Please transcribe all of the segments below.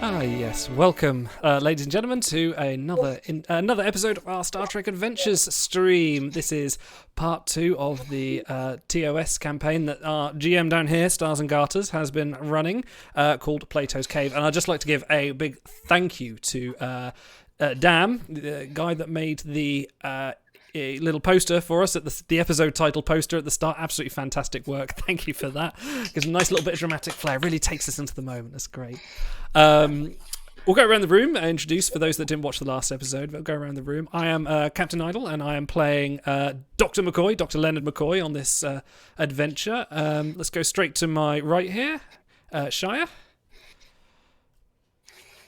Yes. Welcome, ladies and gentlemen, to another episode of our Star Trek Adventures stream. This is part 2 of the TOS campaign that our GM down here, Stars and Garters, has been running, called Plato's Cave. And I'd just like to give a big thank you to Dam, the guy that made the a little poster for us at the episode title poster at the start. Absolutely fantastic work. Thank you for that. Gives a nice little bit of dramatic flair. Really takes us into the moment. That's great. We'll go around the room and introduce, for those that didn't watch the last episode, we'll go around the room. I am Captain Idle, and I am playing Dr. McCoy, Dr. Leonard McCoy, on this adventure. Let's go straight to my right here. Shia?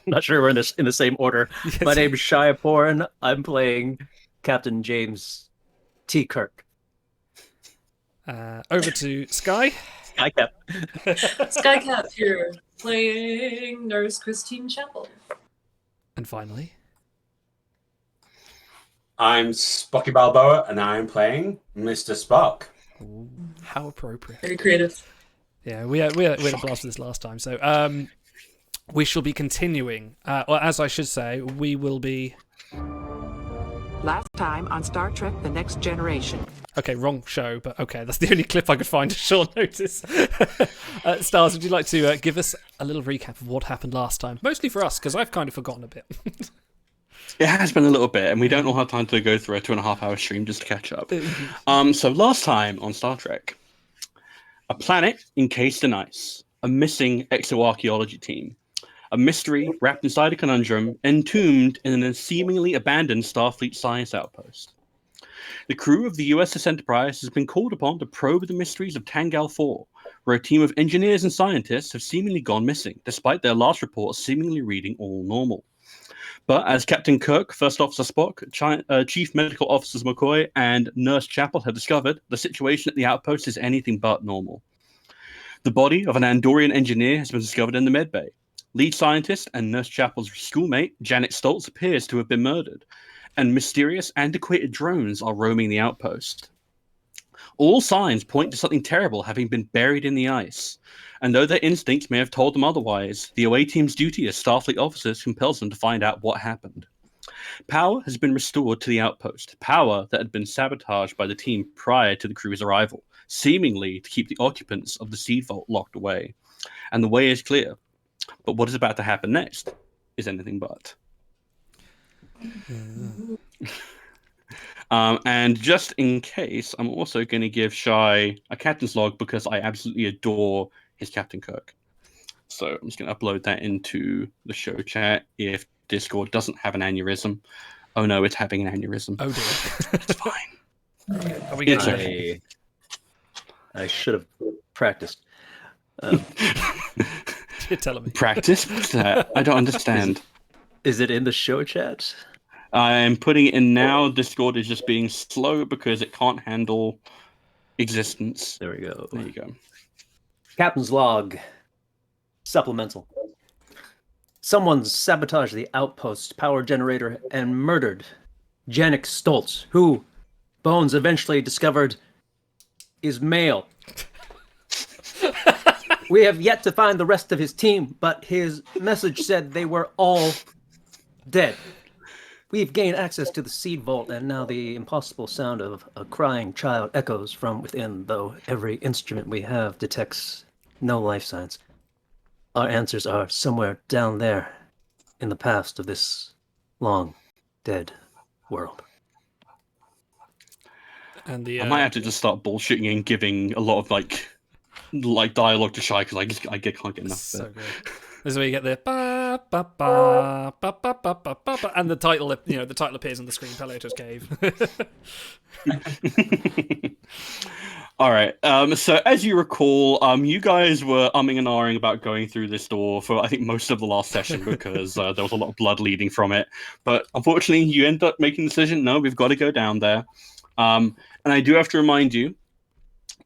Not sure we're in the same order. Yes. My name is Shia Porn. I'm playing Captain James T. Kirk. Over to Sky. Skycap. Skycap here, playing Nurse Christine Chapel. And finally, I'm Spocky Balboa, and I'm playing Mr. Spock. ooh, how appropriate. Very creative. Yeah, we had a blast with this last time. So we shall be continuing. Or as I should say, we will be... Last time on Star Trek The Next Generation. Okay, wrong show, but okay, that's the only clip I could find at short notice. Stars, would you like to give us a little recap of what happened last time? Mostly for us, because I've kind of forgotten a bit. It has been a little bit, and we don't all have time to go through a 2.5-hour stream just to catch up. So last time on Star Trek, a planet encased in ice, a missing exoarchaeology team, a mystery wrapped inside a conundrum, entombed in a seemingly abandoned Starfleet science outpost. The crew of the USS Enterprise has been called upon to probe the mysteries of Tangal 4, where a team of engineers and scientists have seemingly gone missing, despite their last report seemingly reading all normal. But as Captain Kirk, First Officer Spock, Chief Medical Officers McCoy, and Nurse Chapel have discovered, the situation at the outpost is anything but normal. The body of an Andorian engineer has been discovered in the medbay. Lead scientist and Nurse Chapel's schoolmate, Janet Stoltz, appears to have been murdered, and mysterious, antiquated drones are roaming the outpost. All signs point to something terrible having been buried in the ice, and though their instincts may have told them otherwise, the away team's duty as Starfleet officers compels them to find out what happened. Power has been restored to the outpost, power that had been sabotaged by the team prior to the crew's arrival, seemingly to keep the occupants of the seed vault locked away. And the way is clear. But what is about to happen next is anything but. And just in case, I'm also going to give Shy a captain's log because I absolutely adore his Captain Kirk. So I'm just going to upload that into the show chat if Discord doesn't have an aneurysm. Oh no, it's having an aneurysm. Oh dear. It's fine. Are we It's good? okay. I should have practiced. You're telling me. Practice? What's that? I don't understand. Is it in the show chat? I'm putting it in now. Discord is just being slow because it can't handle existence. There we go. There you go. Captain's log. Supplemental. Someone sabotaged the outpost power generator and murdered Janik Stoltz, who Bones eventually discovered is male. We have yet to find the rest of his team, but his message said they were all dead. We've gained access to the seed vault, and now the impossible sound of a crying child echoes from within, though every instrument we have detects no life signs. Our answers are somewhere down there in the past of this long dead world. And the I might have to just start bullshitting and giving a lot of like dialogue to Shy because can't get enough so of it. good. This is where you get the ba ba ba ba ba ba ba ba ba, and the title, the title appears on the screen. Plato's Cave. All right. So as you recall, you guys were umming and ahhing about going through this door for I think most of the last session because there was a lot of blood leading from it. But unfortunately, you end up making the decision. No, we've got to go down there. And I do have to remind you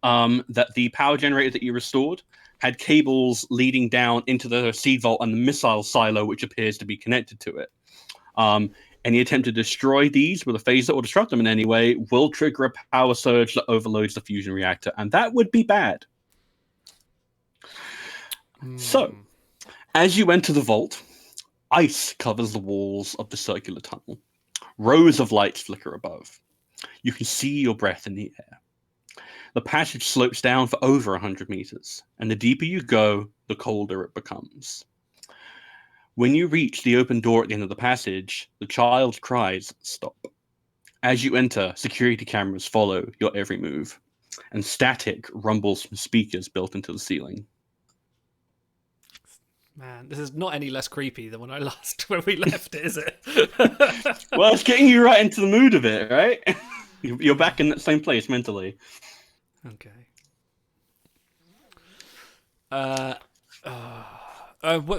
that the power generator that you restored had cables leading down into the seed vault and the missile silo, which appears to be connected to it. Any attempt to destroy these with a phaser or disrupt them in any way will trigger a power surge that overloads the fusion reactor, and that would be bad. So, as you enter the vault, Ice covers the walls of the circular tunnel. Rows of lights flicker above. You can see your breath in the air. The passage slopes down for over 100 meters, and the deeper you go, the colder it becomes. When you reach the open door at the end of the passage, the child's cries stop. As you enter, security cameras follow your every move, and static rumbles from speakers built into the ceiling. Man, this is not any less creepy than when we left it, is it? Well, it's getting you right into the mood of it, right? You're back in that same place mentally. Okay.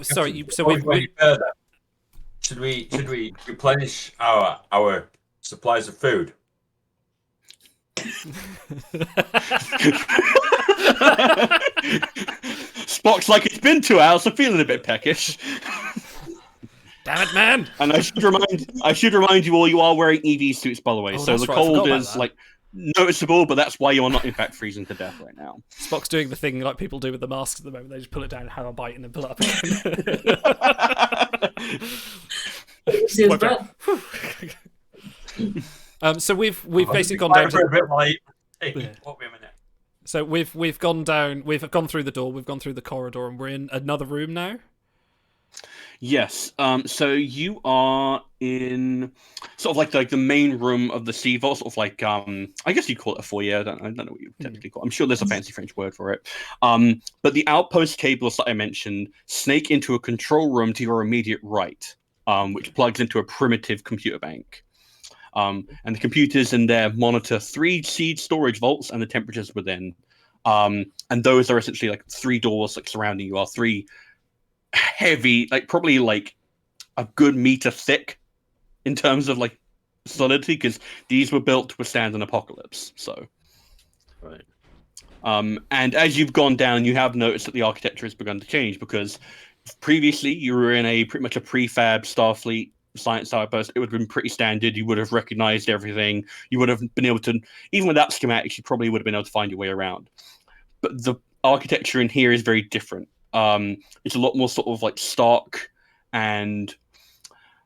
Sorry. So Before we go further, should we replenish our supplies of food? Spock's like, it's been 2 hours. I'm feeling a bit peckish. Damn it, man! And I should remind you all, you are wearing EV suits, by the way. So the cold is like noticeable, but that's why you are not in fact freezing to death right now. Spock's doing the thing like people do with the masks at the moment. They just pull it down and have a bite and then pull it up again. See his breath. So we've basically gone down. For a bit while you... Hey, Yeah. wait a minute. So we've gone down. We've gone through the door. We've gone through the corridor, and we're in another room now. Yes. So you are in sort of like the main room of the sea vault, sort of like I guess you call it a foyer. I don't know what you technically call it. I'm sure there's a fancy French word for it. But the outpost cables that I mentioned snake into a control room to your immediate right, which plugs into a primitive computer bank. And the computers in there monitor 3 seed storage vaults and the temperatures within. And those are essentially like 3 doors like surrounding you. Are 3 heavy, like probably like a good meter thick in terms of like solidity, because these were built to withstand an apocalypse. So, Right. And as you've gone down, you have noticed that the architecture has begun to change, because previously you were in pretty much a prefab Starfleet science outpost. It would have been pretty standard. You would have recognized everything. You would have been able to, even without schematics, you probably would have been able to find your way around. But the architecture in here is very different. It's a lot more sort of like stark, and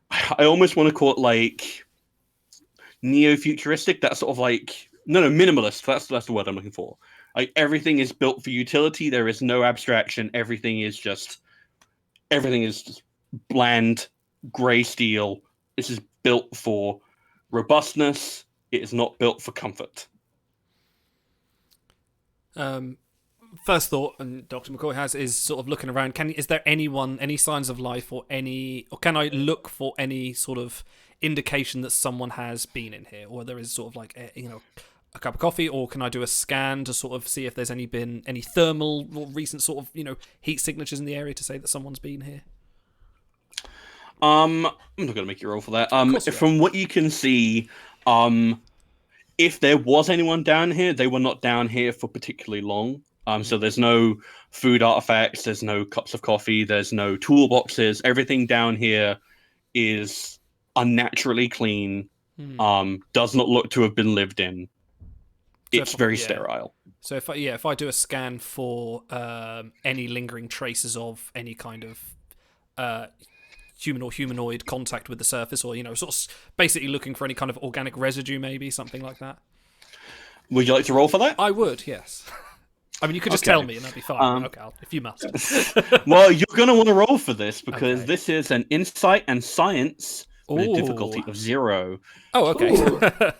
I almost want to call it like neo-futuristic. That's sort of like minimalist. That's the word I'm looking for. Like everything is built for utility. There is no abstraction. Everything is just bland gray steel. This is built for robustness. It is not built for comfort. First thought, and Dr. McCoy has, is sort of looking around. Is there any signs of life, or can I look for any sort of indication that someone has been in here, or there is sort of like a cup of coffee, or can I do a scan to sort of see if there's any thermal or recent sort of heat signatures in the area to say that someone's been here? I'm not going to make you roll for that. From what you can see, if there was anyone down here, they were not down here for particularly long. So there's no food artifacts, there's no cups of coffee, there's no toolboxes. Everything down here is unnaturally clean. Does not look to have been lived in. It's very sterile. So if I do a scan for any lingering traces of any kind of human or humanoid contact with the surface, or sort of basically looking for any kind of organic residue, maybe something like that. Would you like to roll for that? I would, yes. I mean, you could just tell me and that'd be fine. Okay, if you must. Well, you're going to want to roll for this, because this is an insight and science with a difficulty of 0. Oh, okay.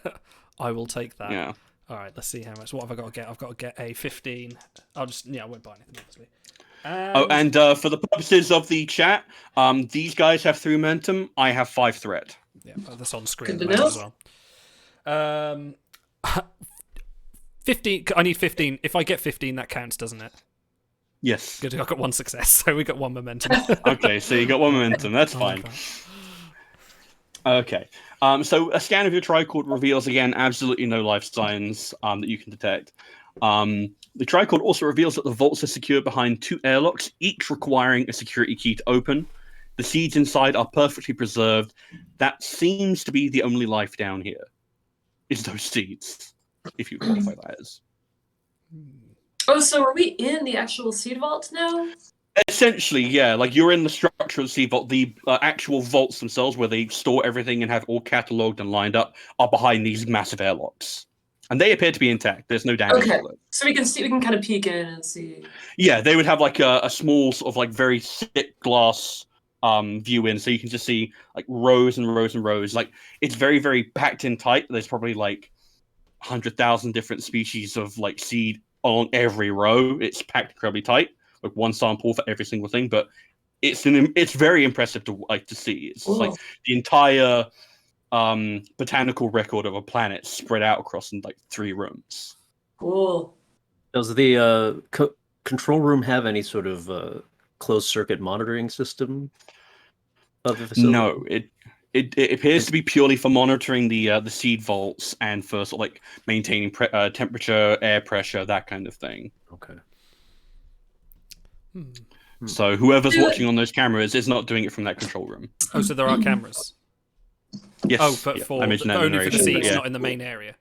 I will take that. Yeah. All right, let's see how much. What have I got to get? I've got to get a 15. I won't buy anything, obviously. And for the purposes of the chat, these guys have 3 momentum. I have 5 threat. Yeah, that's on screen Good to know. as well. 15. I need 15. If I get 15, that counts, doesn't it? Yes. Good. I got 1 success, so we got 1 momentum. Okay, so you got 1 momentum. That's fine. Okay. So a scan of your tricord reveals again absolutely no life signs that you can detect. The tricord also reveals that the vaults are secured behind 2 airlocks, each requiring a security key to open. The seeds inside are perfectly preserved. That seems to be the only life down here. Is those seeds, if you qualify that as. Oh, so are we in the actual seed vault now? Essentially, yeah. Like you're in the structure of the seed vault. The actual vaults themselves, where they store everything and have all catalogued and lined up, are behind these massive airlocks, and they appear to be intact. There's no damage Okay, to them. so we can kind of peek in and see. Yeah, they would have like a small sort of like very thick glass view in, so you can just see like rows and rows and rows. Like it's very very packed in tight. There's probably like 100,000 different species of like seed on every row. It's packed incredibly tight, like one sample for every single thing. But it's very impressive to see. It's like the entire botanical record of a planet spread out across in like 3 rooms. Cool. Does the control room have any sort of closed circuit monitoring system of the facility? No, it appears to be purely for monitoring the seed vaults and for sort of like maintaining temperature, air pressure, that kind of thing. Okay. So whoever's watching on those cameras is not doing it from that control room. Oh, so there are cameras. Yes. Oh, but yeah, for I mentioned that in only for the narration, but seeds, yeah. not in the main area.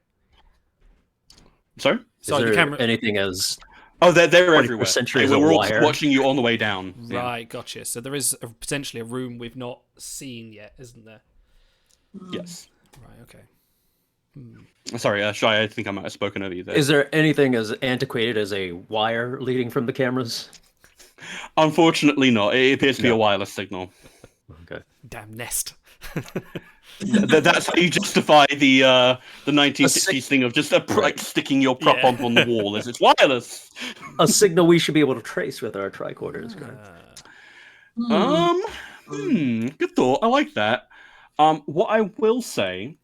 Sorry? So Is the there camera. anything as Oh, they're everywhere. century is a We're all wire? watching you on the way down. Yeah. Right, gotcha. So there is potentially a room we've not seen yet, isn't there? Yes. Right, okay. Sorry, Shy, I think I might have spoken over you there. Is there anything as antiquated as a wire leading from the cameras? Unfortunately not. It appears to be a wireless signal. Okay. Damn nest. That's how you justify the 1960s thing of just like sticking your prop Yeah. up on the wall as it's wireless. A signal we should be able to trace with our tricorders. Good thought. I like that. What I will say,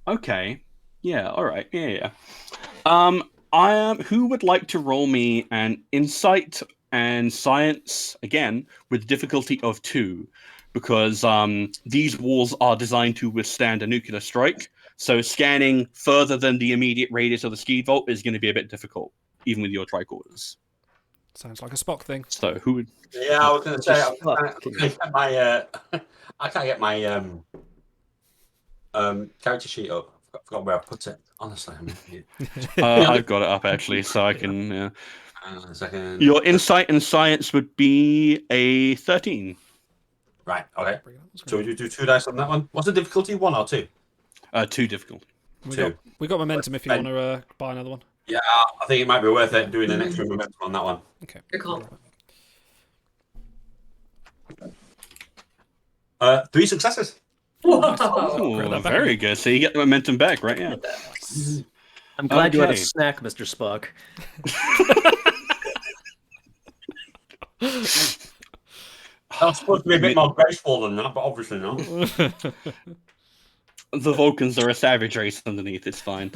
okay, yeah, all right, yeah. Who would like to roll me an insight and science again with difficulty of 2, because these walls are designed to withstand a nuclear strike. So scanning further than the immediate radius of the ski vault is going to be a bit difficult, even with your tricorders. Sounds like a Spock thing. So who would? Yeah, I was going to say I can't get my character sheet up. I forgot where I put it. Honestly, I'm an idiot. I've got it up actually, so I can. Hang on a second. Your insight and science would be a 13. Right. Okay. So we do 2 dice on that one. What's the difficulty? 1 or 2? 2 difficult. We got momentum if you want to buy another one. Yeah, I think it might be worth it doing an extra momentum on that one. Okay. Good call. 3 successes. Whoa. Oh, very good. So you get the momentum back, right? Yeah. I'm glad you had a Okay. snack, Mr. Spock. I was supposed to be a bit more graceful than that, but obviously not. The Vulcans are a savage race underneath. It's fine.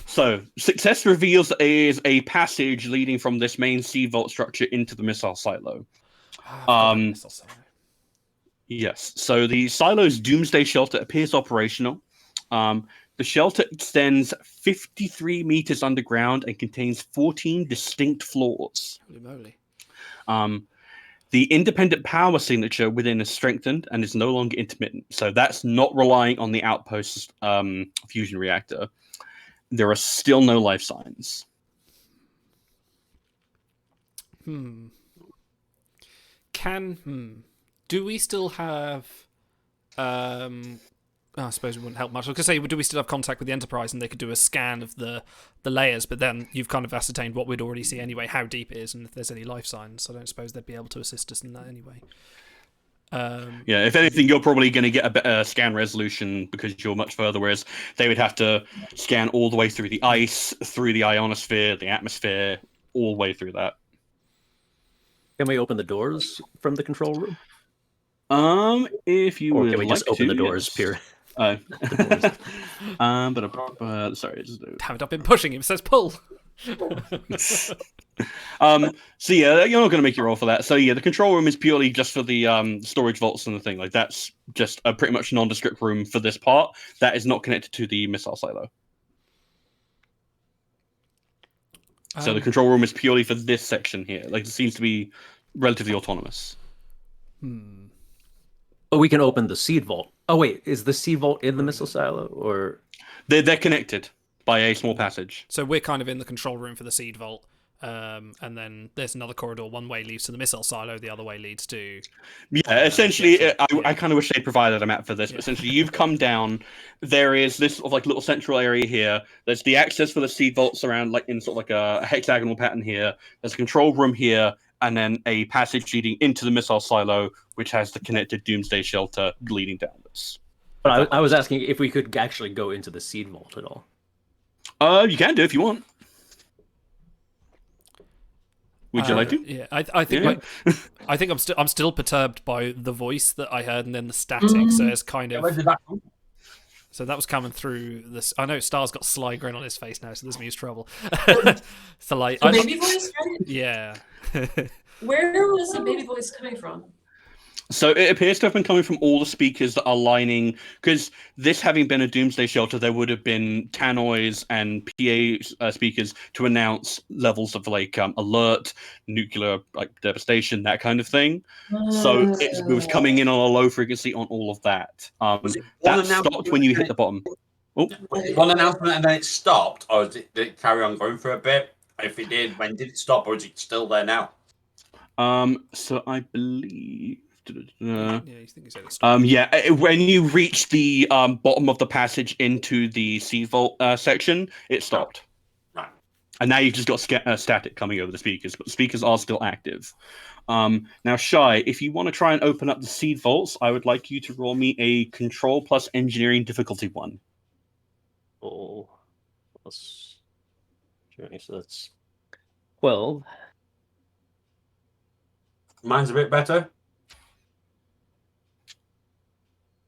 So success reveals is a passage leading from this main sea vault structure into the missile silo. Yes. So the silo's doomsday shelter appears operational. The shelter extends 53 meters underground and contains 14 distinct floors. Holy moly. The independent power signature within is strengthened and is no longer intermittent. So that's not relying on the outpost fusion reactor. There are still no life signs. Do we still have I suppose it wouldn't help much. I was going to say, do we still have contact with the Enterprise and they could do a scan of the layers, but then you've kind of ascertained what we'd already see anyway, how deep it is, and if there's any life signs. So I don't suppose they'd be able to assist us in that anyway. Yeah, if anything, you're probably going to get a better scan resolution because you're much further, whereas they would have to scan all the way through the ice, through the ionosphere, the atmosphere, all the way through that. Can we open the doors from the control room? If you Or would can we like just open to, the doors, yes. period? Sorry, just Damn it, I've been pushing him. It says pull. So yeah, you're not going to make your roll for that. So yeah, the control room is purely just for the storage vaults and the thing. Like that's just a pretty much nondescript room for this part that is not connected to the missile silo. So the control room is purely for this section here. Like it seems to be relatively autonomous. But we can open the seed vault. Oh wait, is the seed vault in the missile silo, or They're connected by a small passage. So we're kind of in the control room for the seed vault, And then there's another corridor. One way leads to the missile silo. The other way leads to. Yeah, essentially, yeah. I kind of wish they provided a map for this, but essentially, you've come down. There is this sort of like little central area here. There's the access for the seed vaults around, like in sort of like a hexagonal pattern here. There's a control room here, and then a passage leading into the missile silo, which has the connected doomsday shelter leading down this. But I was asking if we could actually go into the seed vault at all. You can do if you want. Would you like to? Yeah, I think I think I'm still perturbed by the voice that I heard and then the static. So it's kind Where of did that come from? so that was coming through this. I know Star's got sly grin on his face now, so this means trouble. So like, The baby voice, right? yeah. Where was the baby voice coming from? So it appears to have been coming from all the speakers that are lining, because this having been a doomsday shelter, there would have been tannoys and PA speakers to announce levels of like alert, nuclear like devastation, that kind of thing. So it was coming in on a low frequency on all of that. That stopped when you hit the bottom. Oh, One announcement and then it stopped, or did it carry on going for a bit? If it did, when did it stop, or is it still there now? so I believe. Yeah, you think he said it Yeah, when you reach the bottom of the passage into the seed vault section, it stopped. Right. And now you've just got static coming over the speakers, but the speakers are still active. Now, Shy, if you want to try and open up the seed vaults, I would like you to roll me a control plus engineering difficulty 1. Oh, plus journey, so that's 12. Mine's a bit better.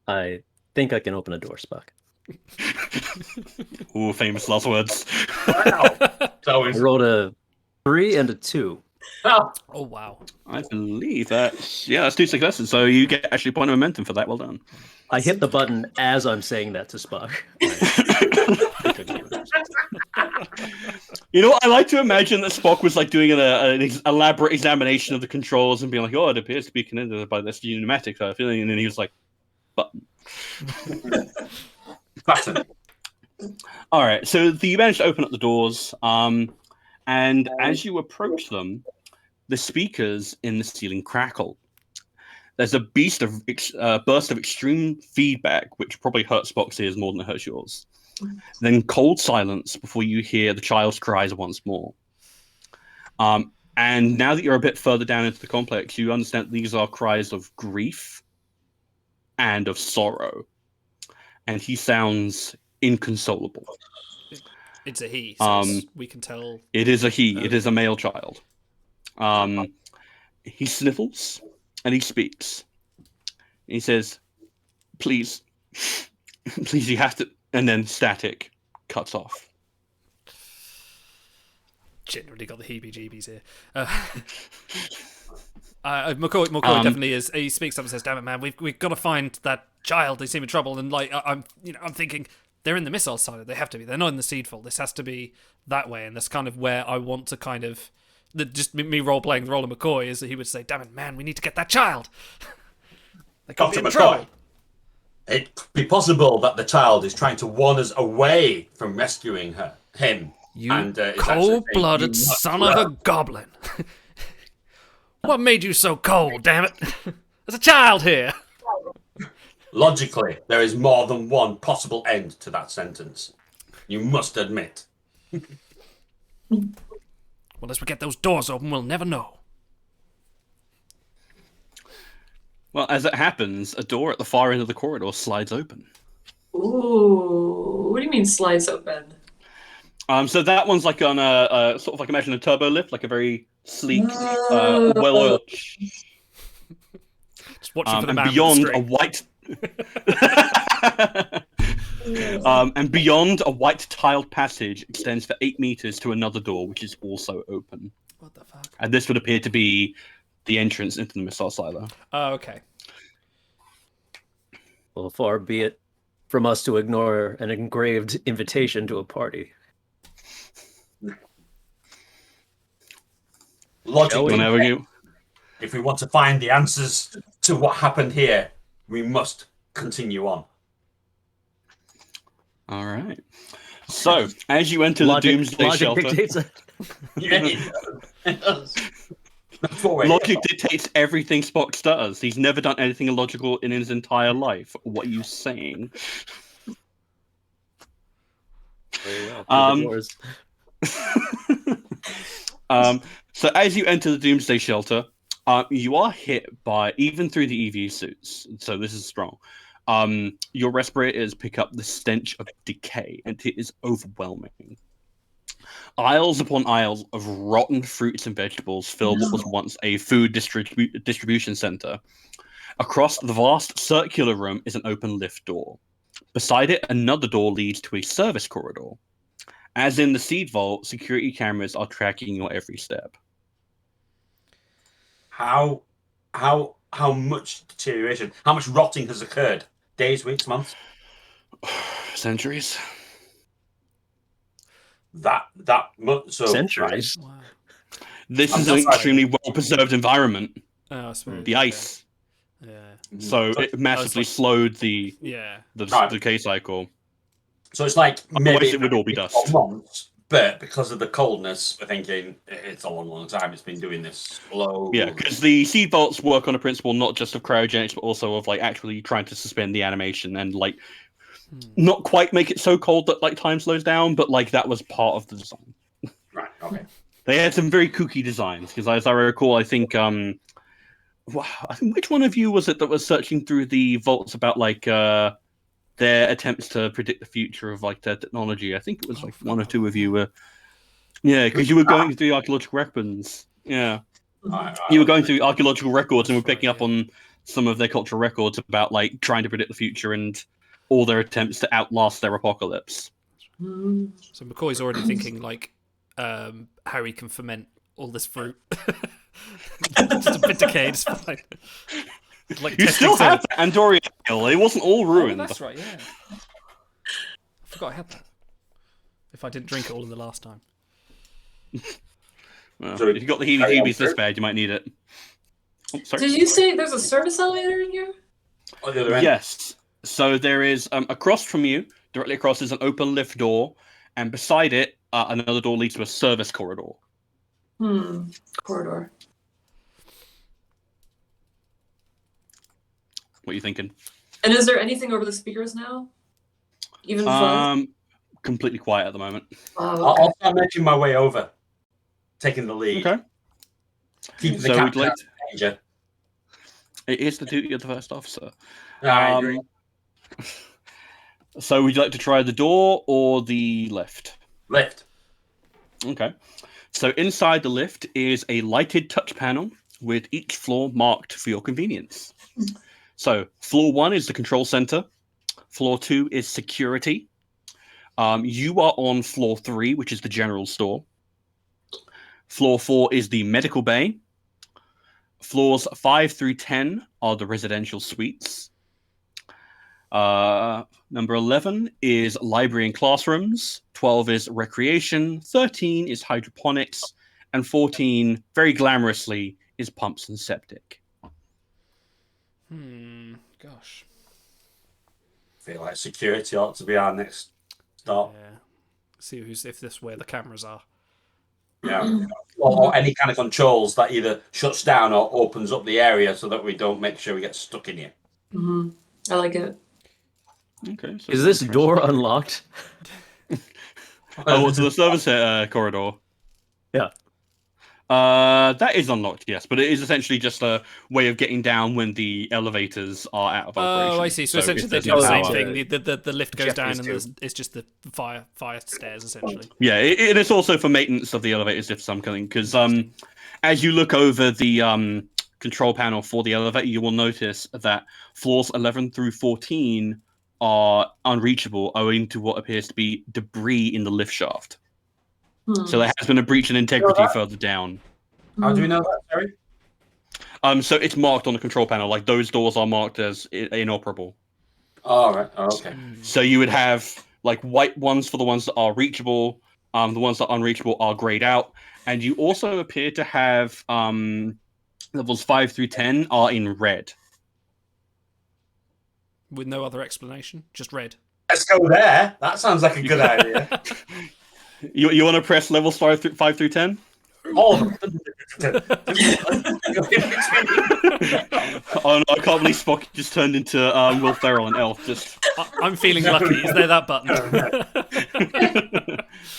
I think I can open a door, Spock. Ooh, famous last words. Wow. So I rolled a 3 and a 2. oh, Oh wow. I believe that's 2 successes, so you get actually a point of momentum for that. Well done. I hit the button as I'm saying that to Spock. You know what? I like to imagine that Spock was like doing an elaborate examination of the controls and being like, "Oh, it appears to be connected by this pneumatic feeling," and then he was like, "Button." button. All right, so you managed to open up the doors, and as you approach them, the speakers in the ceiling crackle. There's a burst of extreme feedback, which probably hurts Spock's ears more than it hurts yours. Then cold silence before you hear the child's cries once more. And now that you're a bit further down into the complex, you understand these are cries of grief and of sorrow. And he sounds inconsolable. It's a he. So we can tell. It is a he. It is a male child. He sniffles and he speaks. He says, "Please, please, you have to." And then static cuts off. Generally got the heebie-jeebies here. McCoy definitely is. He speaks up and says, "Damn it, man, we've got to find that child. They seem in trouble." And like I'm thinking they're in the missile silo. They have to be. They're not in the seed vault. This has to be that way. And that's kind of where I want to kind of just me role playing the role of McCoy is that he would say, "Damn it, man, we need to get that child. They could be in trouble." It could be possible that the child is trying to warn us away from rescuing him. You and, cold-blooded son of a goblin. What made you so cold, damn it? There's a child here. Logically, there is more than one possible end to that sentence. You must admit. Well, as we get those doors open, we'll never know. Well, as it happens, a door at the far end of the corridor slides open. Ooh, what do you mean slides open? So that one's like on a sort of like imagine a turbo lift, like a very sleek, well-oiled. Just watching for the and man beyond with the a white. And beyond a white tiled passage extends for 8 meters to another door, which is also open. What the fuck? And this would appear to be the entrance into the missile silo. Oh, okay. Well, far be it from us to ignore an engraved invitation to a party. Logically, if we want to find the answers to what happened here, we must continue on. All right. So, as you enter the Doomsday Shelter, dictates it. Yeah, it does. That's what we're here logic for. dictates everything Spock does. He's never done anything illogical in his entire life. What are you saying? Very well. Um, Doors. So as you enter the Doomsday Shelter, you are hit by, even through the EV suits, so this is strong, your respirators pick up the stench of decay, and it is overwhelming. Aisles upon aisles of rotten fruits and vegetables fill what was once a food distribution center. Across the vast circular room is an open lift door. Beside it, another door leads to a service corridor. As in the seed vault, security cameras are tracking your every step. How much deterioration, how much rotting has occurred? Days, weeks, months? Centuries. That much. So Centuries. Wow. This I'm is an just extremely well-preserved environment. Oh, I suppose. The ice. Yeah. So it massively slowed the Yeah. decay cycle. So it's like Otherwise maybe it would all be it's dust. months, but because of the coldness, we're thinking it's a long, long time. It's been doing this slow. Yeah, because the seed vaults work on a principle not just of cryogenics, but also of like actually trying to suspend the animation and like not quite make it so cold that like time slows down, but like that was part of the design. Right. Okay. They had some very kooky designs because, as I recall, I think which one of you was it that was searching through the vaults about like their attempts to predict the future of like their technology? I think it was like one or two of you were. Yeah, because you were going through archaeological weapons. Yeah. You were going through archaeological records and were picking up on some of their cultural records about like trying to predict the future and all their attempts to outlast their apocalypse. So McCoy's already thinking like how he can ferment all this fruit. Just a bit decayed, it's fine. Like You still have the Andorian ale. It wasn't all Oh, ruined. that's right, yeah. I forgot I had that. If I didn't drink it all in the last time. Well, So if you got the heebie-jeebies this bad, you might need it. Oh, sorry. Did you say there's a service elevator in here? On the other end. Yes. So there is across from you, directly across, is an open lift door, and beside it, another door leads to a service corridor. Corridor. What are you thinking? And is there anything over the speakers now? Even before? Completely quiet at the moment. Oh, okay. I'll start making my way over, taking the lead. Okay. Keeping the So we'd captain like out of danger. it is the duty of the first officer. I agree. So would you like to try the door or the lift? Lift. Okay. So inside the lift is a lighted touch panel with each floor marked for your convenience. So floor 1 is the control center. Floor 2 is security. You are on floor 3, which is the general store. Floor 4 is the medical bay. Floors 5 through 10 are the residential suites. Number 11 is library and classrooms. 12 is recreation. 13 is hydroponics. And 14, very glamorously, is pumps and septic. Gosh. I feel like security ought to be our next stop. Yeah. See if this where the cameras are. Yeah. Or any kind of controls that either shuts down or opens up the area so that we don't make sure we get stuck in here. I like it. Okay. So Is this door unlocked? Oh, to the service corridor? Yeah. That is unlocked, yes, but it is essentially just a way of getting down when the elevators are out of operation. Oh, I see. So essentially if they there's do no the same power- thing. The lift goes down Jeffries and it's just the fire stairs, essentially. Yeah, it is also for maintenance of the elevators if something, because as you look over the control panel for the elevator, you will notice that floors 11 through 14 are unreachable owing to what appears to be debris in the lift shaft. So there has been a breach in integrity further down. How do we know that, Terry? So it's marked on the control panel, like those doors are marked as inoperable. Oh, right. Oh, okay. So you would have like white ones for the ones that are reachable. The ones that are unreachable are grayed out, and you also appear to have levels 5 through 10 are in red. With no other explanation, just red. Let's go there. That sounds like a good idea. You want to press levels 5 through 10? Oh, Oh no, I can't believe Spock just turned into Will Ferrell and Elf. Just I'm feeling lucky. Is there that button?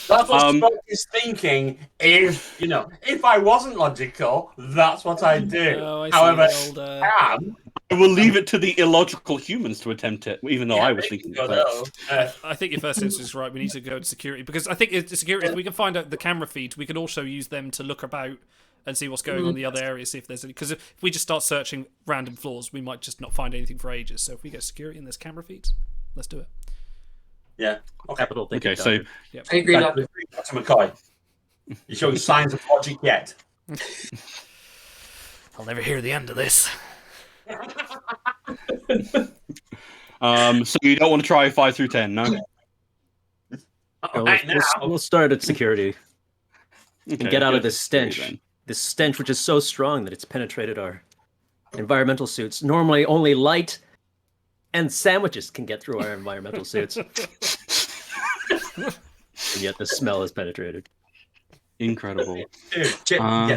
that's what Spock is thinking. If I wasn't logical, that's what I'd do. Oh, I see However, the old, I am. I will leave it to the illogical humans to attempt it, even though I was thinking go of that. though. I think your first instinct is right. We need to go to security because I think security. If we can find out the camera feeds, we could also use them to look about and see what's going on in the other areas. See if there's any. Because if we just start searching random floors, we might just not find anything for ages. So if we get security and there's camera feeds, let's do it. Yeah. Okay. Capital thinking. Okay, so I agree, Doctor. Dr. McCoy, you showing signs of logic yet? I'll never hear the end of this. so you don't want to try 5 through 10, no? Right now. We'll start at security and Okay, get out of good. this stench. Then. This stench, which is so strong that it's penetrated our environmental suits. Normally, only light and sandwiches can get through our environmental suits, and yet the smell is penetrated. Incredible. Dude, Chip, Uh,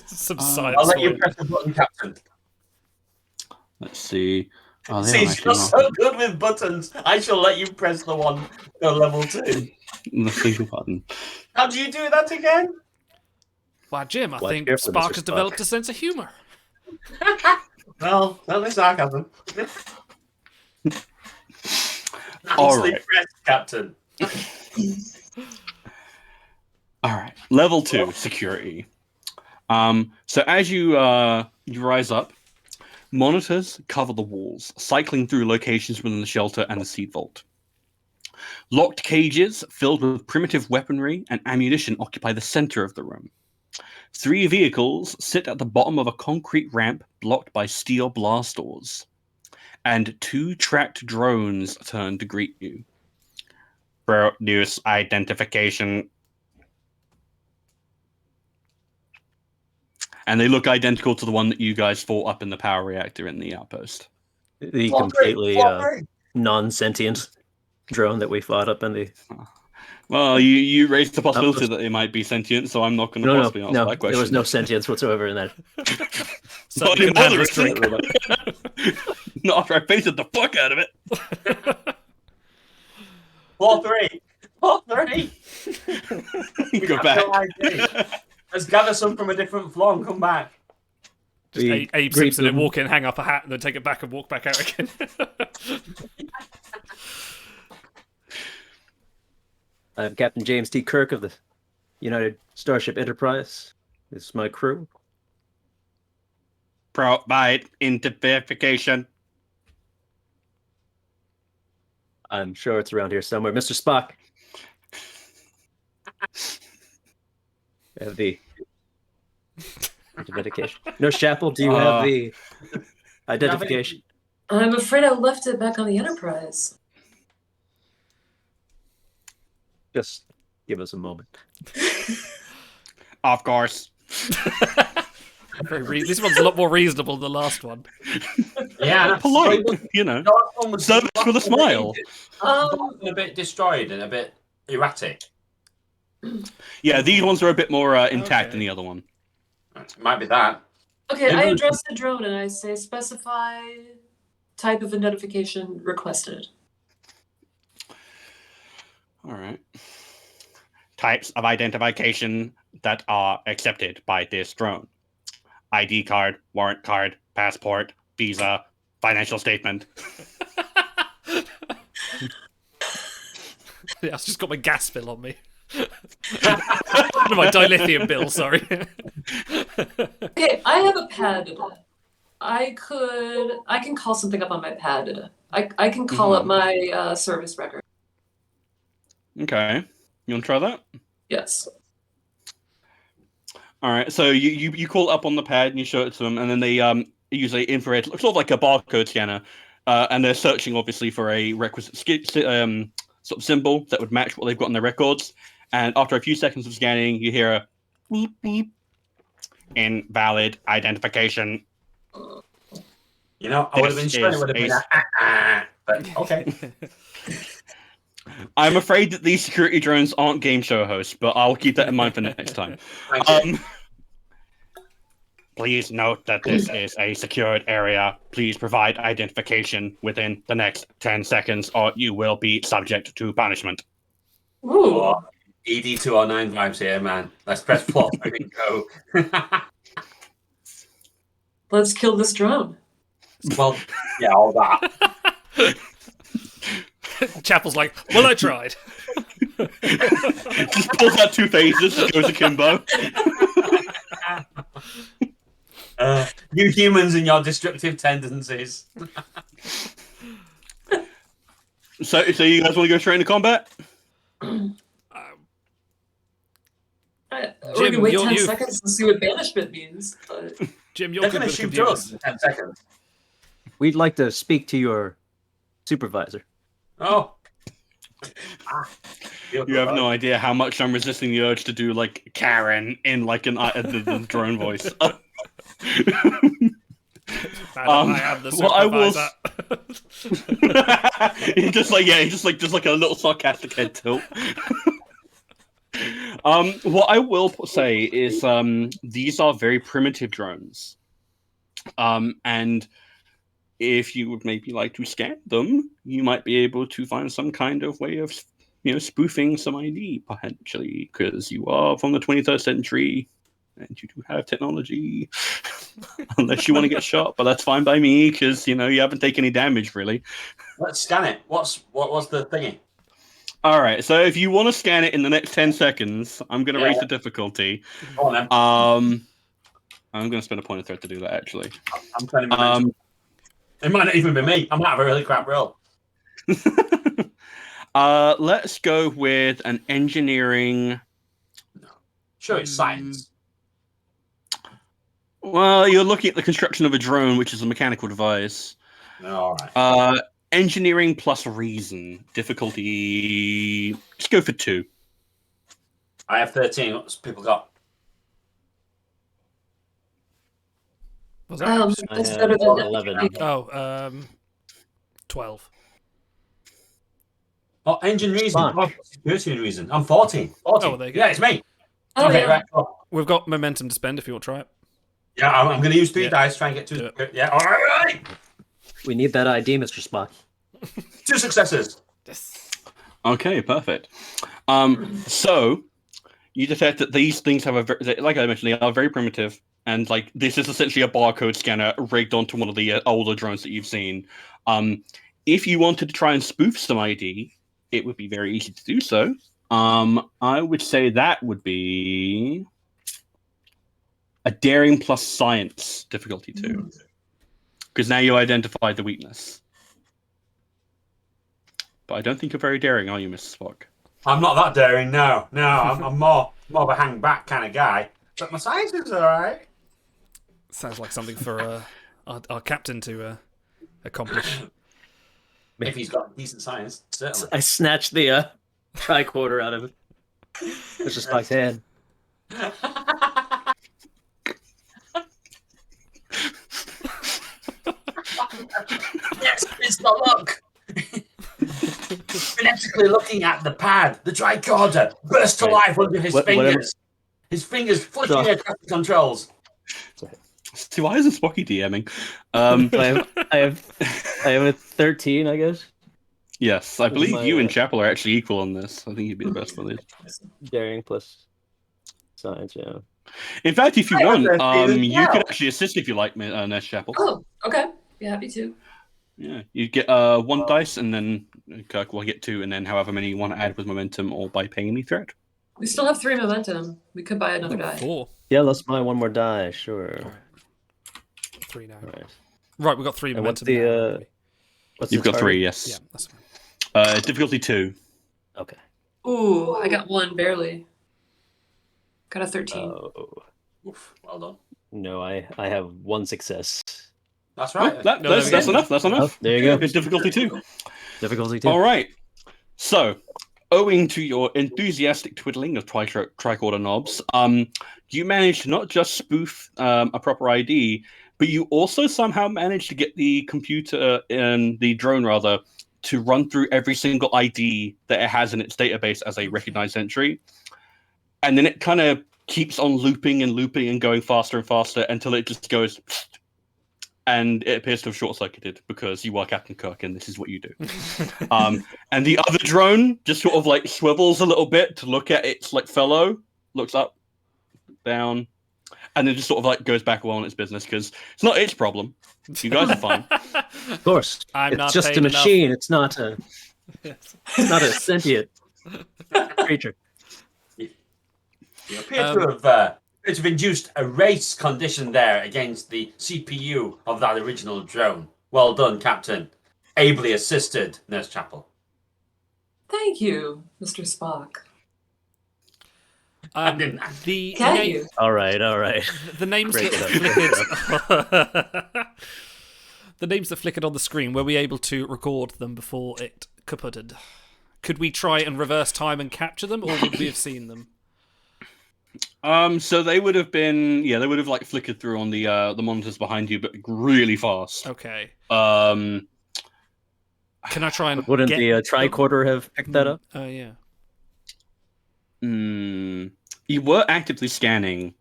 Some science. I'll let you for it. press the button, Captain. Let's see. Oh, they See, are you're actually not. so good with buttons. I shall let you press the one for level 2. The single button. How do you do that again? Wow, Jim, I Watch think carefully, Spark Mr. has Spock. developed a sense of humour. Well, only sarcasm. All Nicely right. pressed, Captain. All right, level 2 security. So as you rise up, monitors cover the walls, cycling through locations within the shelter and the seed vault. Locked cages filled with primitive weaponry and ammunition occupy the center of the room. 3 vehicles sit at the bottom of a concrete ramp blocked by steel blast doors. And 2 tracked drones turn to greet you. Produce identification. And they look identical to the one that you guys fought up in the power reactor in the outpost. The Fall through, completely fall through. non-sentient drone that we fought up in the... Well, you raised the possibility that they might be sentient, so I'm not going to No, possibly answer no, that question. there was no sentience whatsoever in that. So Not you in can handle Mother, it. Not after I painted the fuck out of it. 4-3. 4-3. Go back. No idea. Let's gather some from a different floor and come back. Just We Abe greet Simpson and them. walk in, hang up a hat, and then take it back and walk back out again. I'm Captain James T. Kirk of the United Starship Enterprise. This is my crew. Provide identification. I'm sure it's around here somewhere. Mr. Spock. I have the identification. No, Chapel, do you have the identification? I'm afraid I left it back on the Enterprise. Just give us a moment. Of course. This one's a lot more reasonable than the last one. Yeah, Polite, you know. Service with a smile. A bit destroyed and a bit erratic. Yeah, these ones are a bit more intact Okay. than the other one. It might be that. Okay, I address the drone and I say specify type of identification requested. All right. Types of identification that are accepted by this drone. ID card, warrant card, passport, visa, financial statement. Yeah, I've just got my gas bill on me. No, my dilithium bill, sorry. Okay, I have a pad. I can call something up on my pad. I can call up my service record. Okay. You want to try that? Yes. All right. So you call it up on the pad and you show it to them, and then they use a infrared, sort of like a barcode scanner, and they're searching obviously for a requisite sort of symbol that would match what they've got in their records. And after a few seconds of scanning, you hear a beep beep. Invalid identification. You know, I would have been This sure it is would have been a- but okay. I'm afraid that these security drones aren't game show hosts, but I'll keep that in mind for next time. Thank you. Please note that this is a secured area. Please provide identification within the next 10 seconds, or you will be subject to punishment. Ooh. Oh, ED209 vibes here, man. Let's press plot and go. Let's kill this drone. Well, yeah, all that. Chapel's like, well, I tried. Just pulls out 2 phases, just goes akimbo. You humans and your destructive tendencies. So you guys want to go straight into combat? We're Jim, gonna wait you're 10 you. seconds to see what banishment means. But... Jim, you're They're good going with to shoot computers. us in 10 seconds. We'd like to speak to your supervisor. Oh. You have no idea how much I'm resisting the urge to do like Karen in like the drone voice. Madam, I am the supervisor. He's just like a little sarcastic head tilt. What I will say is these are very primitive drones. And if you would maybe like to scan them, you might be able to find some kind of way of, spoofing some ID potentially, because you are from the 23rd century and you do have technology. Unless you want to get shot, but that's fine by me because you haven't taken any damage really. Let's scan it. What's the thingy? All right, so if you want to scan it in the next 10 seconds, I'm going to raise the difficulty. Go on, then. I'm going to spend a point of threat to do that actually. I'm planning momentum. It might not even be me. I might have a really crap roll. Let's go with an engineering. Sure, it's science. Well, you're looking at the construction of a drone, which is a mechanical device. All right. Engineering plus reason. Difficulty. Just go for 2. I have 13. What's people got? Was that? That's better than 11. Oh, 12. Oh, engine reason. Fine. Oh, security reason. I'm 14. 14. Oh, there you go. Yeah, it's me. Oh, Okay, yeah. right. Oh. We've got momentum to spend if you want to try it. Yeah, I'm going to use 3 Yeah. dice, try and get 2. Do it. Yeah, all right. We need that ID, Mr. Spock. 2 successes. Okay, perfect. So you detect that these things have like I mentioned, they are very primitive, and like this is essentially a barcode scanner rigged onto one of the older drones that you've seen. If you wanted to try and spoof some ID, it would be very easy to do so. I would say that would be a daring plus science difficulty 2, because now you identified the weakness. But I don't think you're very daring, are you, Mr. Spock? I'm not that daring, no. No, I'm more of a hang back kind of guy. But my science is all right. Sounds like something for our captain to accomplish. If he's got decent science, certainly. I snatched the tricorder out of Mr. Spock's hand. Yes, it's the look. Phonetically looking at the pad, the tricorder burst to life under his fingers. His fingers flicking across the controls. See, why isn't Spocky DMing? I have a 13, I guess. Yes, I believe you and Chapel are actually equal on this. I think you'd be the best for this. Daring plus science, yeah. In fact, if you want, you yeah. could actually assist if you like, Ness Chapel. Oh, okay. Be happy to. Yeah, you get 1 dice, and then Kirk will get 2, and then however many you want to add with momentum or by paying me threat. We still have 3 momentum. We could buy another die. 4. Yeah, let's buy 1 more die, sure. 3 now. Right. Right, we've got 3 And what's momentum. the, now. What's You've the got target? 3, yes. Yeah, that's fine. Difficulty 2. Okay. Ooh, I got 1 barely. Got a 13. Oh, Oof, well done. no, I have 1 success. That's Oh, right. that's enough. That's enough. Oh, there you go. It's difficulty 2. Difficulty 2. All right. So, owing to your enthusiastic twiddling of tricorder knobs, you managed to not just spoof a proper ID, but you also somehow managed to get the computer and the drone rather to run through every single ID that it has in its database as a recognized entry, and then it kind of keeps on looping and looping and going faster and faster until it just goes. And it appears to have short-circuited because you are Captain Kirk and this is what you do. And the other drone just sort of like swivels a little bit to look at its like fellow, looks up, down, and then just sort of like goes back on its business because it's not its problem. You guys are fine. Of course, it's just a machine. It's not a. It's not a sentient creature. You appear to have induced a race condition there against the CPU of that original drone. Well done, Captain. Ably assisted, Nurse Chapel. Thank you, Mr. Spock. The All right. The names Break that flickered. The names that flickered on the screen. Were we able to record them before it kaputted? Could we try and reverse time and capture them, or would we have seen them? So they would have been, they would have like flickered through on the monitors behind you, but really fast. Okay. Can I try and? Wouldn't the tricorder have picked that up? Oh yeah. You were actively scanning.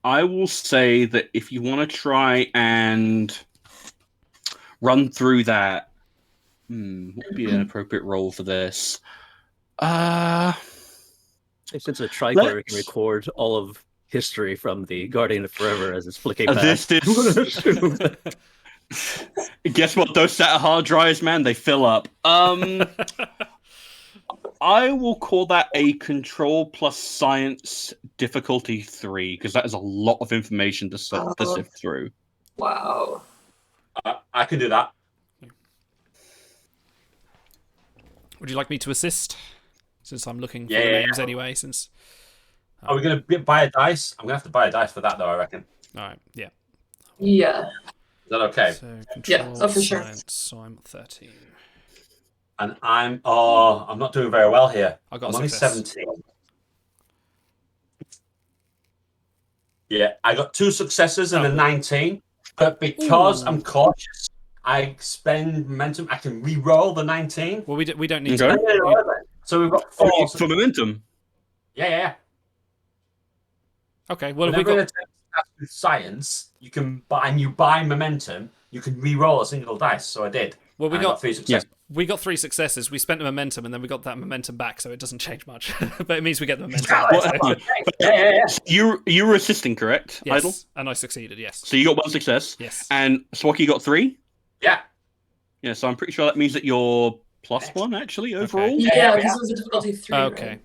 I will say that if you want to try and run through that, what would be an appropriate role for this? Since a tricorder can record all of history from the Guardian of Forever as it's flicking past. Guess what? Those SATA hard drives, man, they fill up. I will call that a Control plus Science difficulty 3 because that is a lot of information to sift through. Wow. I can do that. Would you like me to assist? Since I'm looking for the names anyway, since... Are we going to buy a dice? I'm going to have to buy a dice for that, though, I reckon. All right, yeah. Yeah. Is that okay? So, Control, for sure. Science, so I'm 13. And I'm not doing very well here. I'm only 17. Yeah, I got 2 successes and a 19. But because I'm cautious, I spend momentum. I can re-roll the 19. Well, we don't need Okay. to. So we've got 4 for momentum. Yeah. Okay. Well, whenever we got with science, you buy momentum. You can re-roll a single dice. So I did. Well, we got 3 successes. We got 3 successes. We spent the momentum, and then we got that momentum back, so it doesn't change much. But it means we get the momentum. Yeah. You were assisting, correct? Yes, Idle? and I succeeded. Yes. So you got 1 success. Yes. And Swacky got 3. Yeah. Yeah. So I'm pretty sure that means that you're +1 actually overall. Okay. Yeah, because it was a difficulty 3. Okay. Right?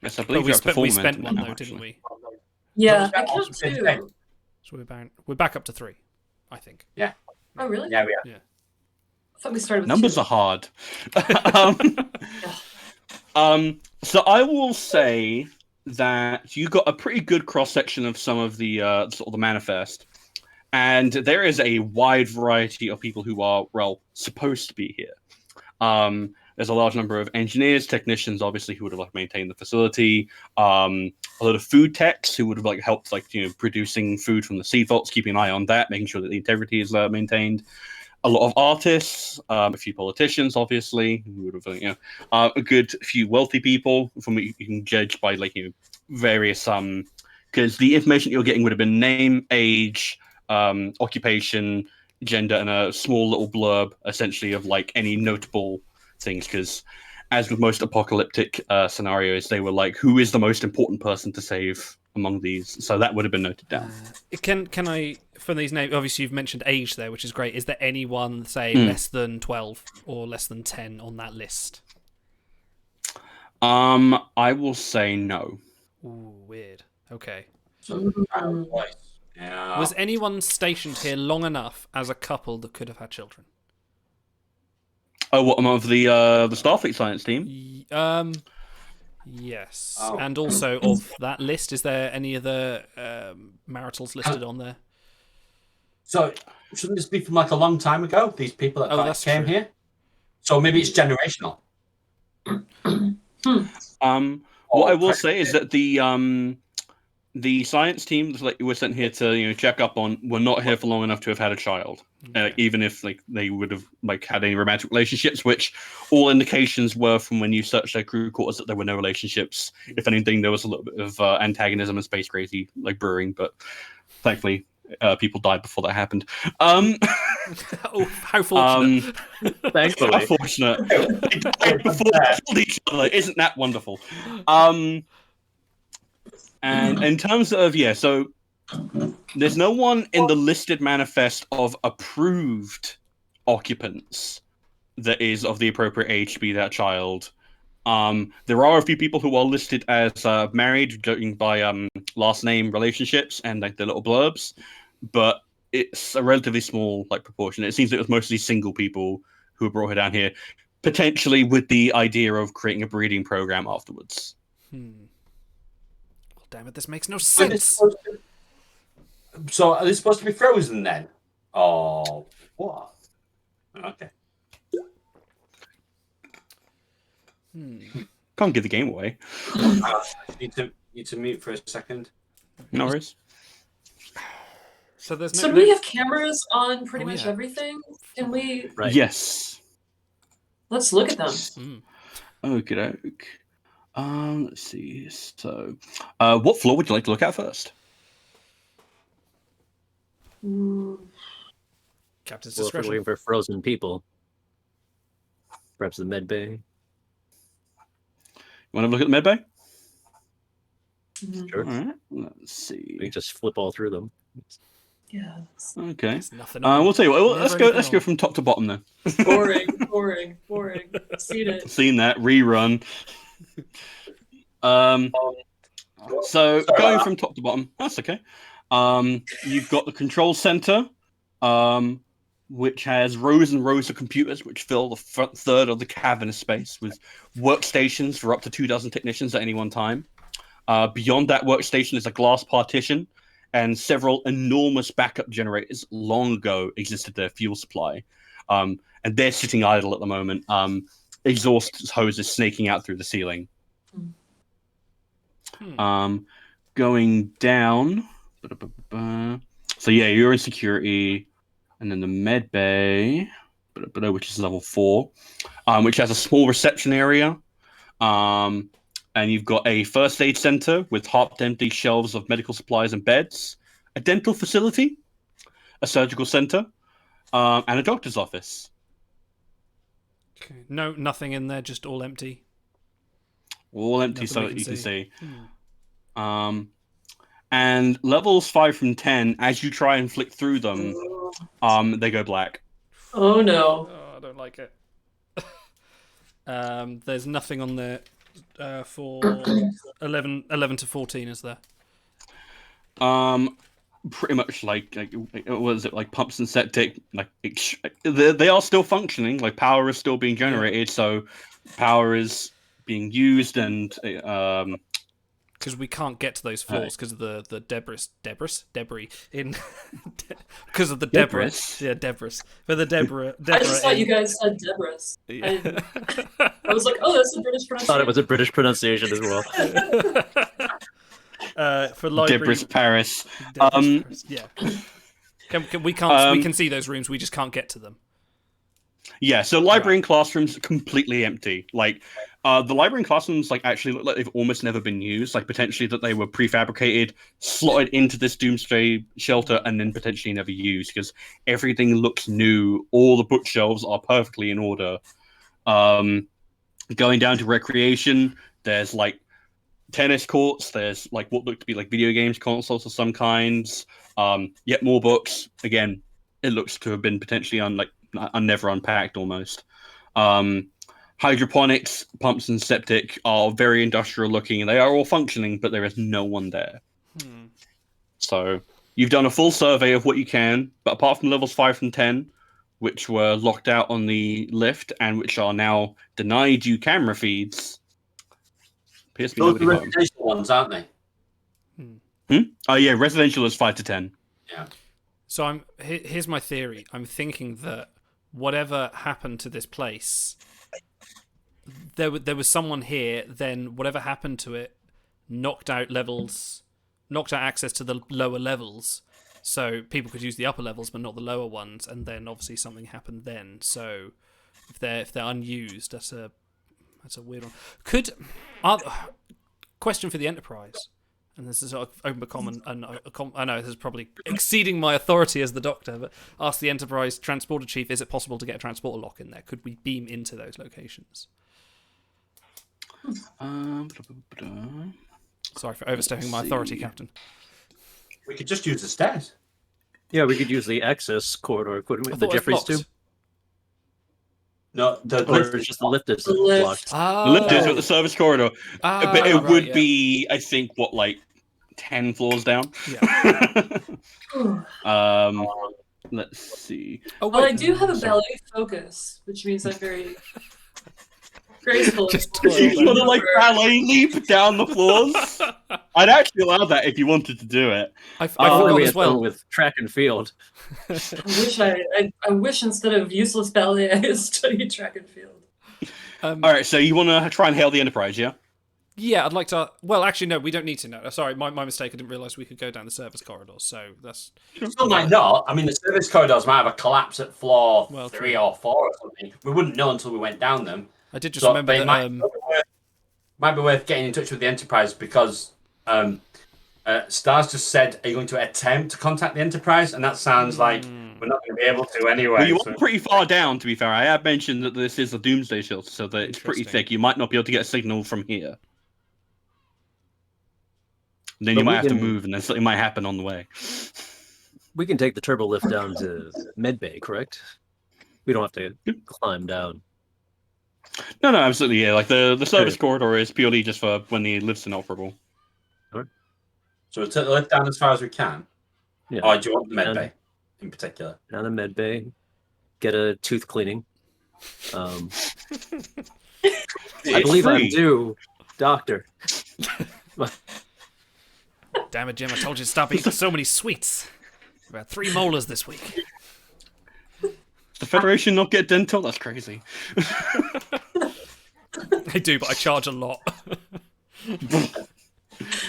Yes, I believe you're up to 4 we spent momentum 1 now, though, didn't actually. we? Yeah, I count 2. So we're back up to 3, I think. Yeah. Oh, really? Yeah, we are. Yeah. I thought we started with Numbers 2. are hard. So I will say that you got a pretty good cross section of some of the sort of the manifest, and there is a wide variety of people who are supposed to be here. There's a large number of engineers, technicians, obviously, who would have maintained the facility. A lot of food techs who would have helped producing food from the seed vaults, keeping an eye on that, making sure that the integrity is maintained. A lot of artists, a few politicians, obviously, who would have a good few wealthy people from what you can judge by various because the information you're getting would have been name, age, occupation, gender, and a small little blurb essentially of any notable things, because as with most apocalyptic scenarios, they were who is the most important person to save among these, so that would have been noted down. Can I, from these names, obviously you've mentioned age there, which is great. Is there anyone, say, less than 12 or less than 10 on that list? I will say no. Ooh, weird. Okay. Yeah. Was anyone stationed here long enough as a couple that could have had children? Oh, what, of the Starfleet science team? Yes. Oh. And also of that list, is there any other maritals listed on there? So shouldn't this be from a long time ago? These people that came true. here. So maybe it's generational. What I will say is that the science team that were sent here to check up on were not here for long enough to have had a child, even if they would have had any romantic relationships, which all indications were from when you searched their crew quarters that there were no relationships. If anything, there was a little bit of antagonism and space crazy brewing, but thankfully people died before that happened. Oh, how fortunate! Thankfully. How fortunate. Before they killed each other, isn't that wonderful? And in terms of so there's no one in the listed manifest of approved occupants that is of the appropriate age to be that child. There are a few people who are listed as married, going by last name relationships and the little blurbs, but it's a relatively small proportion. It seems it was mostly single people who brought her down here, potentially with the idea of creating a breeding program afterwards. Well, damn it, this makes no sense. So are they supposed to be frozen then? Oh, what? Okay. Can't give the game away. Need to mute for a second. No worries. So there's So do we have cameras on pretty Oh, much yeah. everything? Can we? Right. Yes. Let's look at them. Okay. Let's see. So, what floor would you like to look at first? Captain's Well, if we're discretion. waiting for frozen people, perhaps the med bay. You want to look at the med bay? Sure. All right. Let's We see. can just flip all through them. Yeah. Okay. There's nothing on. We'll tell you what. Never Let's go. anything Let's go on. from top to bottom then. Boring. Seen it. Seen that rerun. So going from top to bottom, that's okay. You've got the control center, which has rows and rows of computers which fill the front third of the cavernous space with workstations for up to 24 technicians at any one time. Beyond that workstation is a glass partition, and several enormous backup generators long ago existed their fuel supply. And they're sitting idle at the moment. Exhaust hoses snaking out through the ceiling. Going down. So yeah, you're in security, and then the med bay, which is level 4, which has a small reception area. And you've got a first aid center with half-empty shelves of medical supplies and beds, a dental facility, a surgical center, and a doctor's office. Okay. No, nothing in there, just all empty. All empty, Nothing so we that can you can see. see. And levels 5 from 10, as you try and flick through them, they go black. Oh no. Oh, I don't like it. There's nothing on there for 11 to 14, is there? Pretty much like what is it, like pumps and septic, they are still functioning, power is still being generated, so power is being used, and because we can't get to those floors because of the debris in because of the debris. Yeah, debris. But the Deborah. I just thought you guys said Debris. Yeah. I was like, oh, that's a British pronunciation. Thought it was a British pronunciation as well. For library. Debris Paris. Debris Paris. Yeah. We can't. We can see those rooms. We just can't get to them. Yeah, so library and classrooms are completely empty. The library and classrooms actually look like they've almost never been used. Potentially that they were prefabricated, slotted into this doomsday shelter, and then potentially never used, because everything looks new. All the bookshelves are perfectly in order. Going down to recreation, there's tennis courts. There's what look to be video games consoles of some kinds. Yet more books. Again, it looks to have been potentially never unpacked almost. Hydroponics, pumps, and septic are very industrial looking, and they are all functioning, but there is no one there. So you've done a full survey of what you can, but apart from levels 5 and 10, which were locked out on the lift and which are now denied you camera feeds, appears to be Those are nobody the home. residential ones, aren't they? Oh yeah, residential is 5 to 10. Yeah. So here's my theory. I'm thinking that whatever happened to this place, there was someone here. Then whatever happened to it knocked out levels knocked out access to the lower levels, so people could use the upper levels but not the lower ones, and then obviously something happened then. So if they're unused, that's a weird one. Question for the Enterprise, and this is sort of open but common, and I know this is probably exceeding my authority as the Doctor, but ask the Enterprise transporter chief: is it possible to get a transporter lock in there? Could we beam into those locations? Sorry for overstepping my authority, Captain. We could just use the stairs. Yeah, we could use the access corridor, couldn't we? I The thought it was Jeffries too? blocked. No, the Or lift is just the lift is The lift. blocked. The lift is at the service corridor, but it would yeah. be, I think, what, like 10 floors down. Yeah. Let's see. Oh, Well, I wait. do have a ballet focus, which means I'm very graceful. Just You twirl sort of like ballet leap down the floors. I'd actually allow that if you wanted to do it. I If only forgot we as had well. done with track and field. I wish instead of useless ballet, I had studied track and field. All right, so you want to try and hail the Enterprise, yeah? Yeah, I'd like to. Well, actually, no, we don't need to. No, sorry, my mistake. I didn't realise we could go down the service corridors. So that's. Still might not. I mean, the service corridors might have a collapse at floor Well, 3 true. or 4 or something. We wouldn't know until we went down them. I did just So, remember but it that. might be worth getting in touch with the Enterprise because Stars just said, "Are you going to attempt to contact the Enterprise?" And that sounds like we're not going to be able to anyway. Well, you so- are pretty far down, to be fair. I have mentioned that this is a doomsday shelter, so that it's pretty Interesting. thick. You might not be able to get a signal from here. Then But you might we have to can- move, and then something might happen on the way. We can take the turbo lift down to Medbay, correct? We don't have to climb down. No, absolutely, yeah. Like the service corridor is purely just for when the lift's inoperable. So we'll take the lift down as far as we can. Yeah. Or do you want the med And- bay in particular? Down to Medbay, get a tooth cleaning. I It's believe I'm free. due, doctor. Damn it, Jim! I told you to stop eating so many sweets. About 3 molars this week. The Federation not get dental? That's crazy. I do, but I charge a lot.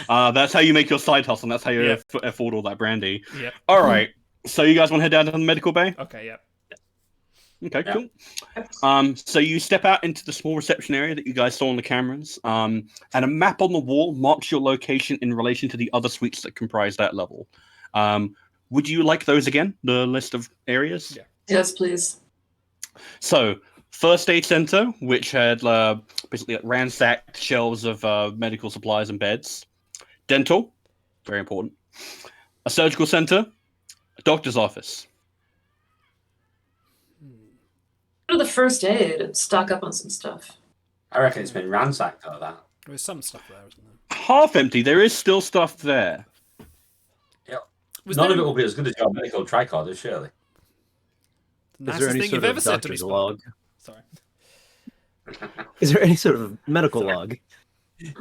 That's how you make your side hustle, and that's how you Yeah. afford all that brandy. Yep. All right. So you guys want to head down to the medical bay? Okay. Yeah. Okay, Yeah. cool. So you step out into the small reception area that you guys saw on the cameras, and a map on the wall marks your location in relation to the other suites that comprise that level. Would you like those again? The list of areas? Yeah. Yes, please. So, first aid center, which had basically ransacked shelves of medical supplies and beds. Dental, very important. A surgical center, a doctor's office. Go to the first aid and stock up on some stuff. I reckon it's been ransacked out of that. There's some stuff there, isn't there? Half empty. There is still stuff there. Was None there of it will be as good as your medical tricorder, surely. the Is there nicest any thing sort you've of ever said to me, doctor's Spock? log? Sorry. Is there any sort of medical log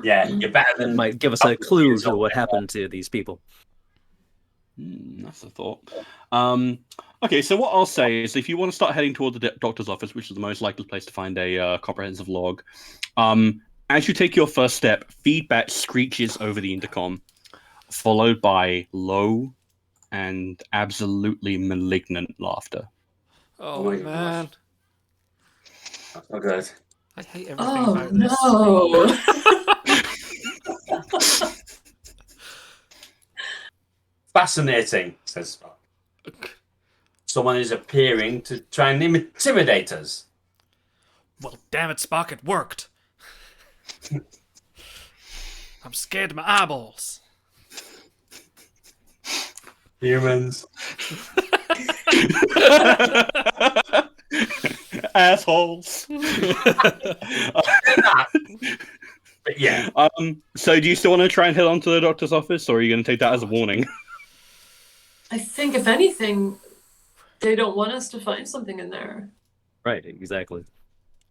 Yeah, you're better that than might give us a clue to what happened to these people? That's a thought. Okay, so what I'll say is if you want to start heading toward the doctor's office, which is the most likely place to find a comprehensive log, as you take your first step, feedback screeches over the intercom, followed by low and absolutely malignant laughter. Oh, my man. That's not good. I hate everything Oh about this. no! Fascinating, says Spock. Someone is appearing to try and intimidate us. Well, damn it, Spock, it worked. I'm scared of my eyeballs. Humans. Assholes. But yeah, So do you still want to try and head on to the doctor's office, or are you going to take that as a warning? I think if anything, they don't want us to find something in there. Right, exactly.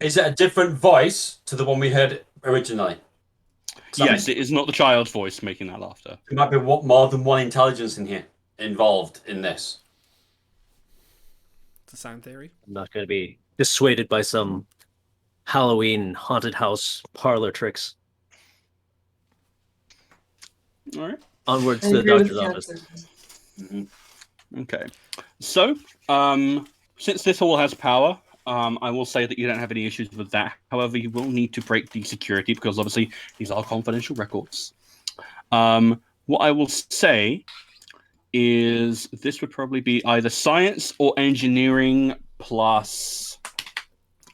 is it a different voice to the one we heard originally? 'Cause I Yes, mean, it is not the child's voice making that laughter. there might be more than one intelligence in here involved in this. It's a sound theory. I'm not going to be dissuaded by some Halloween haunted house parlor tricks. All right. Onwards I to the agree with doctor's the office. answer. Okay. So, since this hall has power, I will say that you don't have any issues with that. However, you will need to break the security because obviously these are confidential records. What I will say is this would probably be either science or engineering plus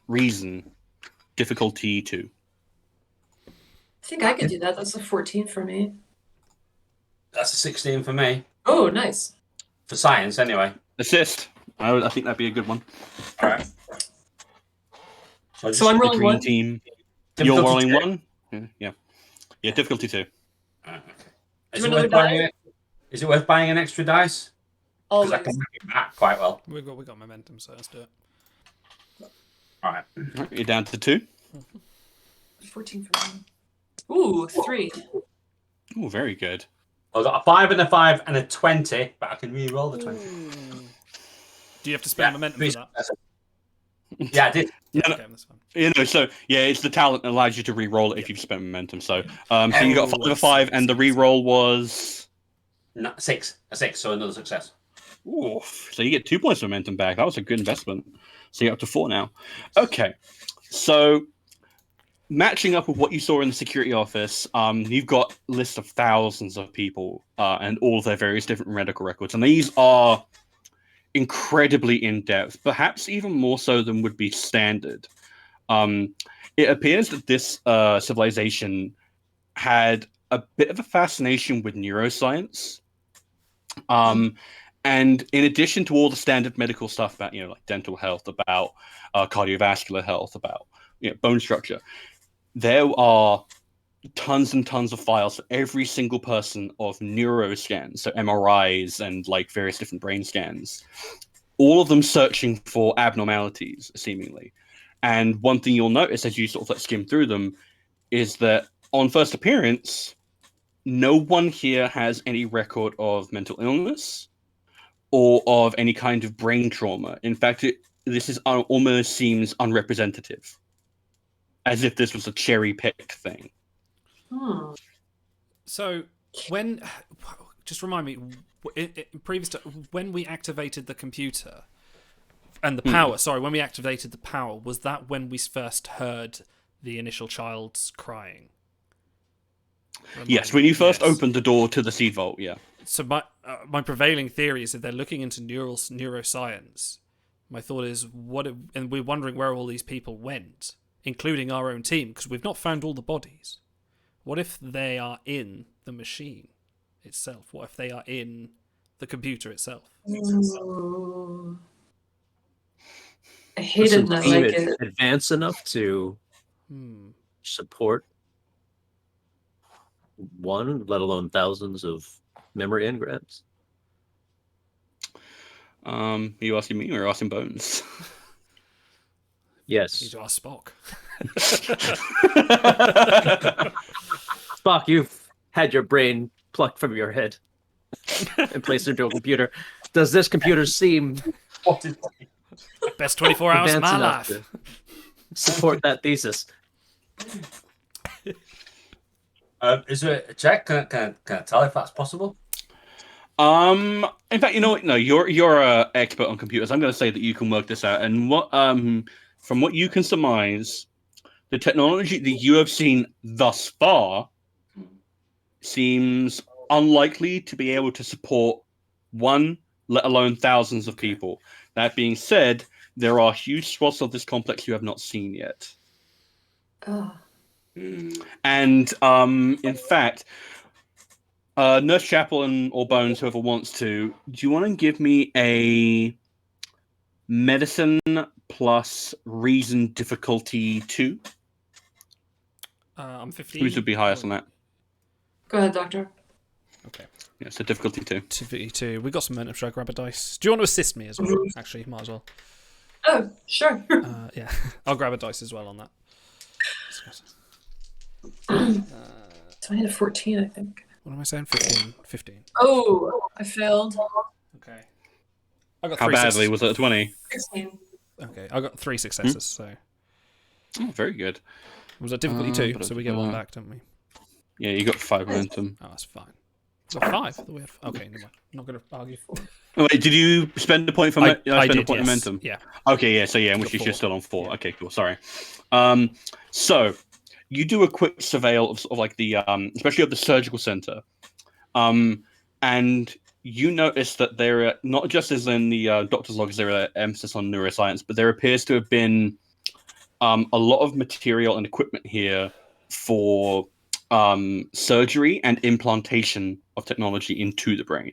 reason, difficulty 2. I think I could do that. That's a 14 for me. That's a 16 for me. Oh, nice. For science, anyway. Assist. I think that'd be a good one. All right. So I'm The rolling green one. team. Difficulty You're rolling 2. 1? Yeah. Yeah, difficulty 2. Okay. Do Is you it, want worth another buying die? is it worth buying an extra dice? Because I Always. can make it back quite well. We got momentum, so let's do it. All right. Right, you're down to 2. 14 for me. Ooh, 3. Oh, very good. I've got a 5 and a 5 and a 20, but I can re-roll the 20. Do you have to spend momentum for that? Yeah, I did. No, Okay, that's fine. so yeah, it's the talent that allows you to re-roll it if you've spent momentum. So, so you got a 5 Oh, of 5, and the I see. re-roll was. No, 6. A 6, so another success. Oof. So you get 2 points of momentum back. That was a good investment. So you're up to 4 now. Okay, so matching up with what you saw in the security office, you've got lists of thousands of people and all of their various different medical records, and these are incredibly in depth, perhaps even more so than would be standard. It appears that this civilization had a bit of a fascination with neuroscience. And in addition to all the standard medical stuff about, like dental health, about cardiovascular health, about bone structure, there are tons and tons of files for every single person of neuroscans, so MRIs and like various different brain scans, all of them searching for abnormalities, seemingly. And one thing you'll notice as you sort of like skim through them is that on first appearance, no one here has any record of mental illness or of any kind of brain trauma. In fact, this is almost seems unrepresentative, as if this was a cherry-picked thing. So when, just remind me, previous to when we activated the computer and the power. Sorry, when we activated the power, was that when we first heard the initial child's crying? Yes, when you first opened the door to the seed vault, yeah. So my prevailing theory is that they're looking into neuroscience. My thought is, and we're wondering where all these people went, including our own team, because we've not found all the bodies. What if they are in the machine itself? What if they are in the computer itself? Ooh. I hate it and I like it. Advanced enough to support one, let alone thousands of memory engrams. Are you asking me or asking Bones? Yes. You need to ask Spock. Spock, you've had your brain plucked from your head and placed into a computer. Does this computer seem Best 24 hours of advanced my enough life. to support that thesis? Is there a check? Can I tell if that's possible? In fact, you know what? No, you're a expert on computers. I'm going to say that you can work this out. And what, from what you can surmise, the technology that you have seen thus far seems unlikely to be able to support one, let alone thousands of people. That being said, there are huge swaths of this complex you have not seen yet. And in fact, Nurse Chaplain or Bones, whoever wants to, do you want to give me a medicine plus reason difficulty 2? I'm 15. Whose would be highest on that? Go ahead, Doctor. Okay. Yeah, so difficulty 2. 2. We got some momentum. Should I grab a dice? Do you want to assist me as well? Actually, might as well. Oh, sure. Yeah, I'll grab a dice as well on that. So I had a 14, I think. What am I saying? 15. Oh, I failed. Okay. I got How 3 badly? Was it a 20? 16. Okay, I got 3 successes, so... Oh, very good. Was that difficulty 2? So we get 1 back, don't we? Yeah, you got 5 momentum. Oh, that's fine. So 5. Okay, never mind. I'm not going to argue. Wait, did you spend a point for I spend did, a point yes. momentum? Yeah. Okay, yeah. So yeah, in which Got case you're 4. still on 4. Yeah. Okay, cool. Sorry. So you do a quick surveil of sort of like the especially of the surgical center, and you notice that there are not just as in the doctor's logs there are emphasis on neuroscience, but there appears to have been a lot of material and equipment here for surgery and implantation of technology into the brain,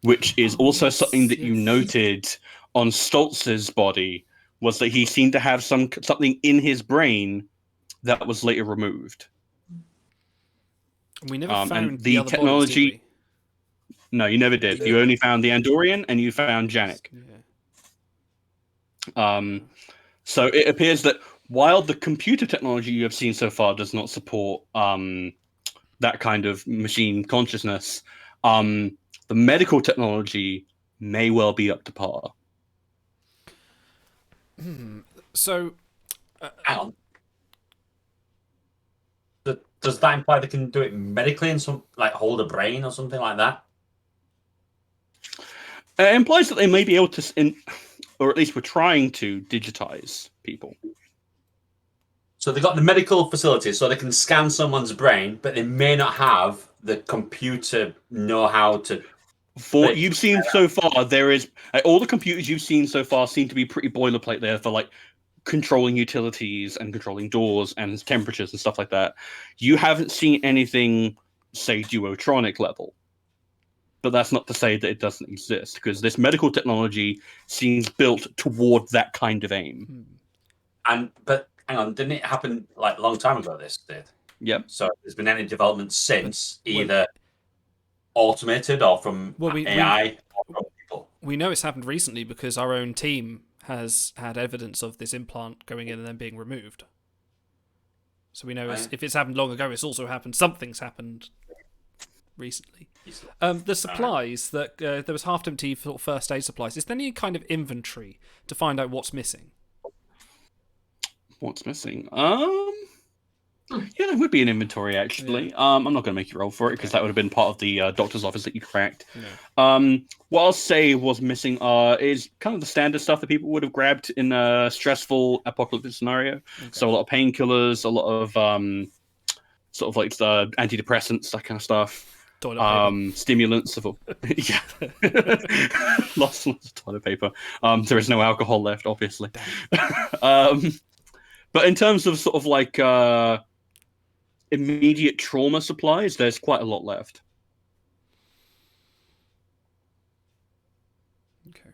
which is also something that you noted on Stoltz's body, was that he seemed to have something in his brain that was later removed. We never And found the other technology. bodies, did No, you never did. You only found the Andorian and you found Janik. we? Yeah. So it appears that while the computer technology you have seen so far does not support that kind of machine consciousness, the medical technology may well be up to par. So, Hang on. Does that imply they can do it medically and like hold a brain or something like that? It implies that they may be able to, or at least we're trying to digitize people. So they've got the medical facilities, so they can scan someone's brain, but they may not have the computer know-how to. For what you've seen so far, there is all the computers you've seen so far seem to be pretty boilerplate there for like controlling utilities and controlling doors and temperatures and stuff like that. You haven't seen anything, say, duotronic level. But that's not to say that it doesn't exist, because this medical technology seems built toward that kind of aim. But hang on, didn't it happen like a long time ago? This did. Yep. So there's been any development since, either automated or from AI or from people. We know it's happened recently because our own team has had evidence of this implant going in and then being removed. So we know if it's happened long ago, it's also happened. Something's happened recently. The supplies that there was half-empty first aid supplies. Is there any kind of inventory to find out what's missing? What's missing? Yeah, there would be an inventory actually. I'm not going to make you roll for it because that would have been part of the doctor's office that you cracked. No. What I'll say was missing is kind of the standard stuff that people would have grabbed in a stressful apocalyptic scenario. Okay. So a lot of painkillers, a lot of sort of like antidepressants, that kind of stuff. Stimulants of yeah. lots of toilet paper. There is no alcohol left, obviously. But in terms of sort of like immediate trauma supplies, there's quite a lot left. Okay.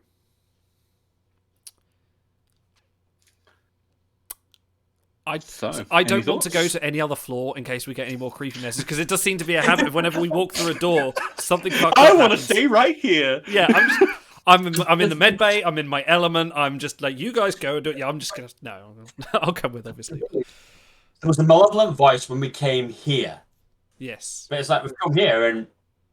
I don't want to go to any other floor in case we get any more creepiness, because it does seem to be a habit of whenever we walk through a door, something fucked up I want to happens. stay right here. Yeah, I'm in the med bay. I'm in my element. I'm just like, you guys go and do it. Yeah, I'm just gonna I'll come with, obviously. There was a malevolent voice when we came here. Yes, but it's like we've come here and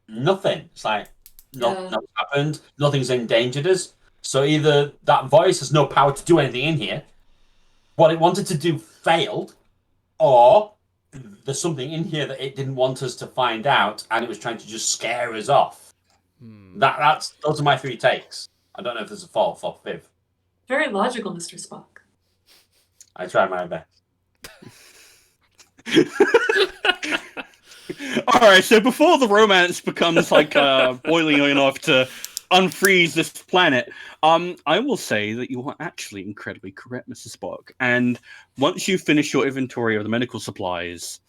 nothing. It's like nothing's happened. Nothing's endangered us. So either that voice has no power to do anything in here, what it wanted to do failed, or there's something in here that it didn't want us to find out, and it was trying to just scare us off. Those are my 3 takes. I don't know if there's a fourth or fifth. Very logical, Mr. Spock. I tried my best. All right, so before the romance becomes like boiling enough to unfreeze this planet, I will say that you are actually incredibly correct, Mr. Spock. And once you finish your inventory of the medical supplies,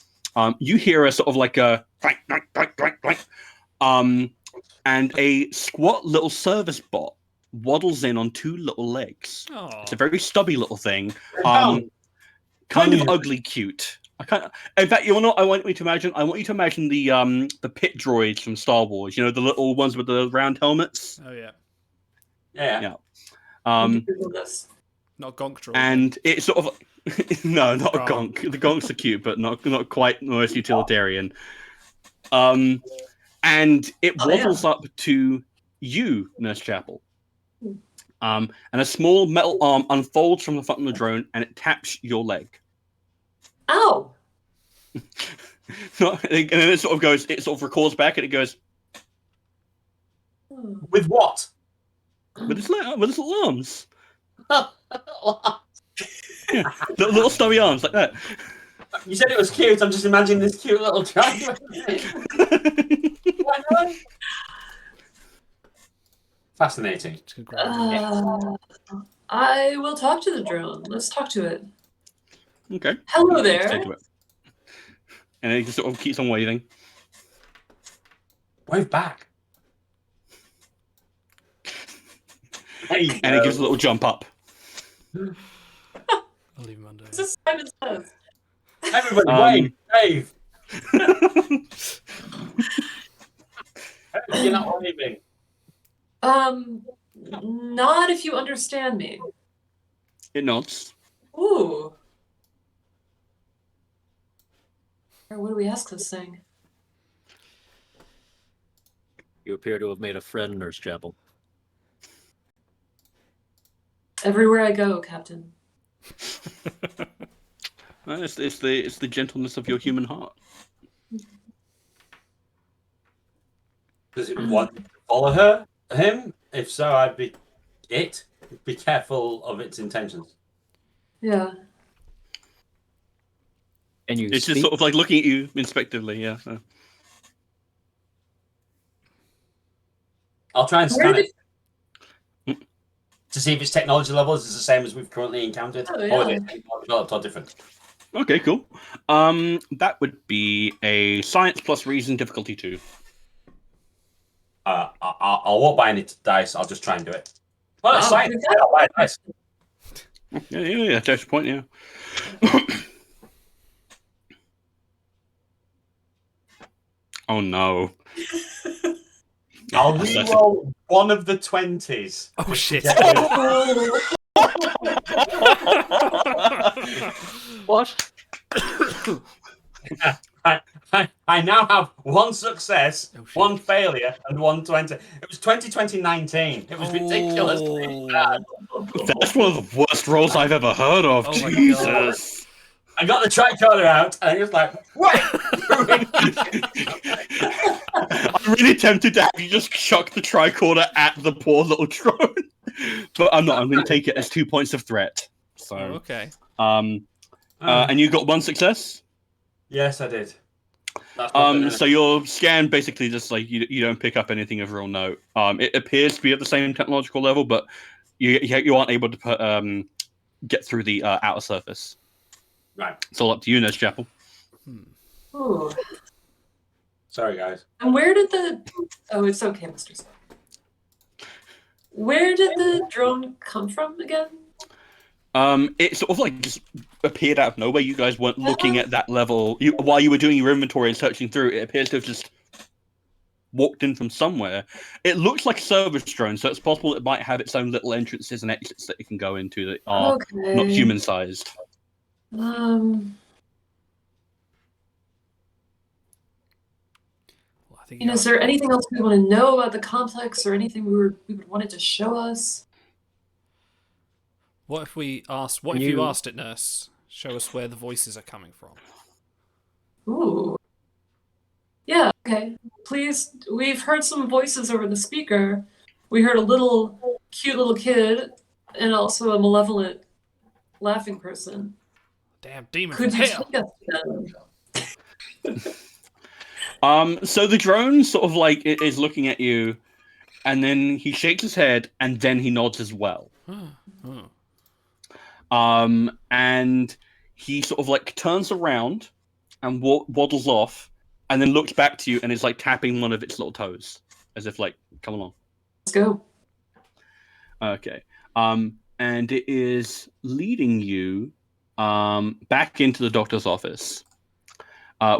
you hear a sort of like a clank, clank, clank, clank, clank, and a squat little service bot waddles in on 2 little legs. Aww. It's a very stubby little thing, kind of ugly cute. In fact, you know, I want you to imagine the pit droids from Star Wars. You know, the little ones with the round helmets. Oh yeah. Yeah. Not gonk droid. And it's sort of no, not a gonk. The gonks are cute, but not quite the most utilitarian. And it waddles up to you, Nurse Chapel. And a small metal arm unfolds from the front of the drone, and it taps your leg. Ow! And then it sort of records back, and it goes, With what? With his little arms. Yeah, little stubby arms like that. You said it was cute. I'm just imagining this cute little child. Fascinating. I will talk to the drone. Let's talk to it. Okay. Hello Say there. to it. And it just sort of keeps on waving. Wave back. And it gives a little jump up. I'll leave him under. This is Simon Says. Everybody, wave. You're not waving. Not if you understand me. It nods. Ooh. What do we ask this thing? You appear to have made a friend, Nurse Chapel. Everywhere I go, Captain. It's the gentleness of your human heart. Does it want to follow him? If so, I'd be careful of its intentions. Yeah. And you It's speak? just sort of like looking at you inspectively, yeah. So. I'll try and scan Where it to see if its technology levels is the same as we've currently encountered, Oh, or yeah. is it developed or different? Okay, cool. That would be a science plus reason difficulty 2. I won't buy any dice. I'll just try and do it. Well, it's Oh, science. we've Yeah, I'll buy a dice. Yeah, that's the point, yeah. Oh no. I'll re-roll one of the 20s. Oh shit! What? I now have one success, Oh, shit. one failure, and 120. It was 2019. It was ridiculously bad. That's one of the worst rolls I've ever heard of. Oh my Jesus. I got the tricorder out, and I was like, "What?" I'm really tempted to have you just chuck the tricorder at the poor little drone. But I'm not. I'm going to take it as 2 points of threat. So, Oh, okay. and you got one success? Yes, I did. That's So your scan basically just like you don't pick up anything of real note. It appears to be at the same technological level, but you aren't able to get through the outer surface. Right. It's all up to you, Nurse Chapel. Ooh. Sorry, guys. And where did the... Oh, it's okay, Mr. Smith. Where did the drone come from again? It sort of like just appeared out of nowhere. You guys weren't looking at that level. While you were doing your inventory and searching through, it appears to have just walked in from somewhere. It looks like a service drone, so it's possible it might have its own little entrances and exits that it can go into that are not human-sized. Well, I think Is there anything else we want to know about the complex, or anything we would want it to show us? What if we asked? What if you asked it, Nurse? Show us where the voices are coming from. Ooh. Yeah. Okay. Please. We've heard some voices over the speaker. We heard a cute little kid, and also a malevolent, laughing person. Damn demon Could from you hell! take us to them? So the drone sort of like is looking at you, and then he shakes his head, and then he nods as well. And he sort of like turns around and waddles off, and then looks back to you and is like tapping one of its little toes, as if like, come along. Let's go. Okay. And it is leading you back into the doctor's office,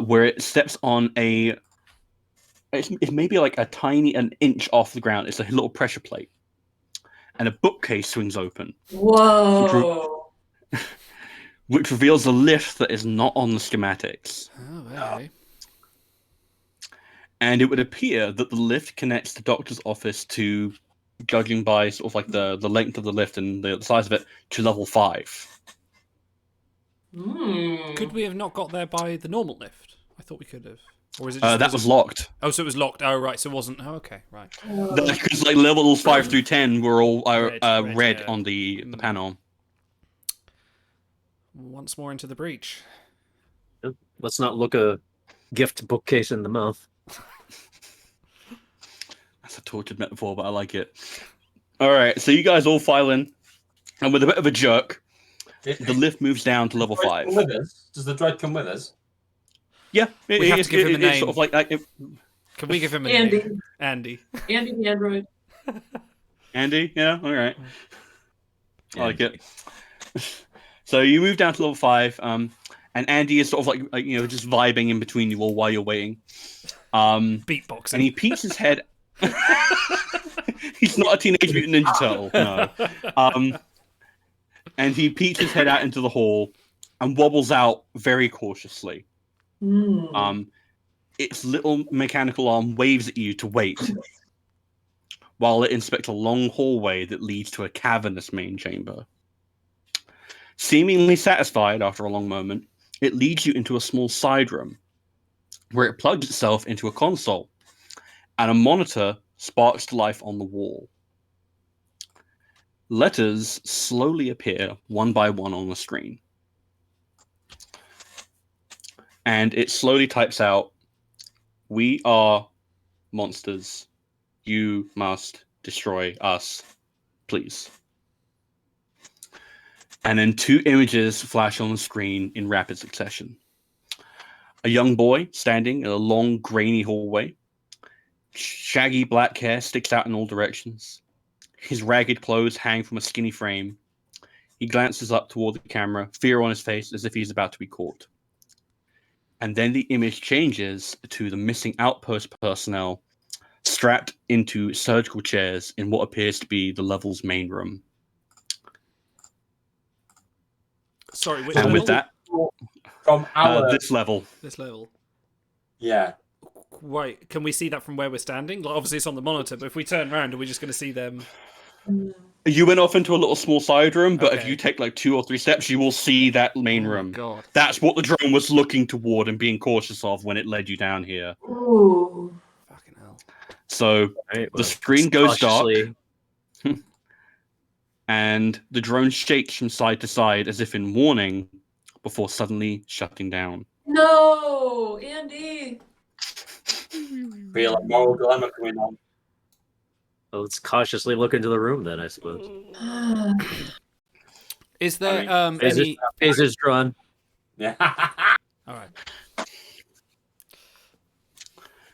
where it steps on it's maybe like an inch off the ground. It's a little pressure plate, and a bookcase swings open. Whoa. Which reveals a lift that is not on the schematics. Oh, okay. And it would appear that the lift connects the doctor's office to, judging by sort of like the length of the lift and the size of it, to level 5. Could we have not got there by the normal lift? I thought we could have. Or is it just that was locked. Oh, so it was locked. Oh, right. So it wasn't. Oh, okay, right. Because like levels 5 through 10 were all red yeah. on the panel. Once more into the breach. Let's not look a gift bookcase in the mouth. That's a tortured metaphor, but I like it. All right, so you guys all file in, and with a bit of a jerk, the lift moves down to level 5. With us? Does the droid come with us? Yeah, We have to give him a name. It's sort of like Can we give him a Andy. name? Andy. Andy the android. Andy. Yeah, all right. I like it. So you move down to level 5, and Andy is sort of like just vibing in between you all while you're waiting. Beatboxing. And he peeks his head. He's not a Teenage Mutant Ninja Turtle, no. And he peeks his head out into the hall and wobbles out very cautiously. Its little mechanical arm waves at you to wait, while it inspects a long hallway that leads to a cavernous main chamber. Seemingly satisfied after a long moment, it leads you into a small side room, where it plugs itself into a console, and a monitor sparks to life on the wall. Letters slowly appear one by one on the screen. And it slowly types out, "We are monsters. You must destroy us, please." And then 2 images flash on the screen in rapid succession. A young boy standing in a long, grainy hallway. Shaggy black hair sticks out in all directions. His ragged clothes hang from a skinny frame. He glances up toward the camera, fear on his face as if he's about to be caught. And then the image changes to the missing outpost personnel strapped into surgical chairs in what appears to be the level's main room. Sorry, which And level? with that, From our this level. This level. yeah. Right, can we see that from where we're standing? Like, obviously it's on the monitor, but if we turn around, are we just going to see them? You went off into a little small side room, but if Okay. you take like 2 or 3 steps, you will see that main Oh my room. God. That's what the drone was looking toward and being cautious of when it led you down here. Ooh. Fucking hell. So Right, the screen goes cautiously- dark, and the drone shakes from side to side as if in warning, before suddenly shutting down. No, Andy. Feel a moral dilemma coming on. Well, let's cautiously look into the room then, I suppose. Is there Phasers, any... phasers drawn. Yeah. All right.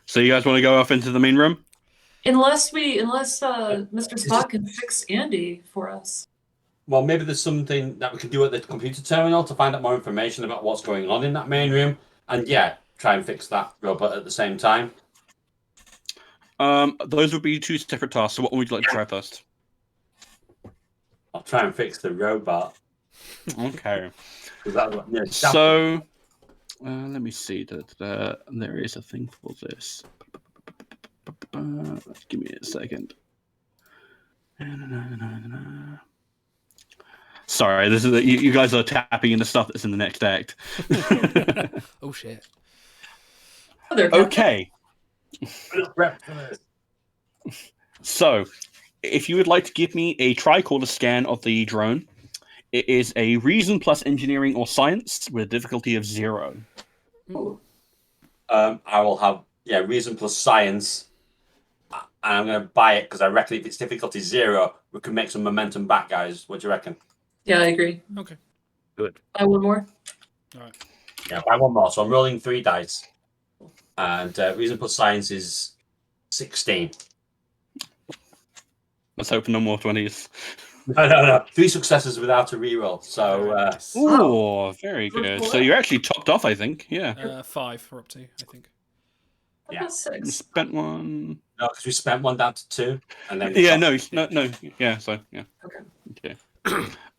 So you guys want to go off into the main room? Unless Mr. Spock can fix Andy for us. Well, maybe there's something that we could do at the computer terminal to find out more information about what's going on in that main room, and try and fix that robot at the same time. Those would be 2 separate tasks. So what would you like to try first? I'll try and fix the robot. Okay. That, So let me see. There is a thing for this. Give me a second. Sorry, this is you guys are tapping into stuff that's in the next act. Oh, shit. Okay. So, if you would like to give me a tricorder scan of the drone, it is a reason plus engineering or science with a difficulty of 0. I will have reason plus science, and I'm going to buy it because I reckon if it's difficulty 0, we can make some momentum back, guys. What do you reckon? Yeah, I agree. Okay. Good. Buy one more. All right. Yeah, buy one more. So I'm rolling 3 dice, and reason plus science is 16. Let's hope no more 20s. No. 3 successes without a reroll. So Nice. Oh, very good. So you're actually topped off, I think. Yeah. 5 we're up to, I think. Yeah. That's 6. Spent one. no, because we spent 1 down to 2, and then Yeah, no. Yeah, so, yeah. Okay.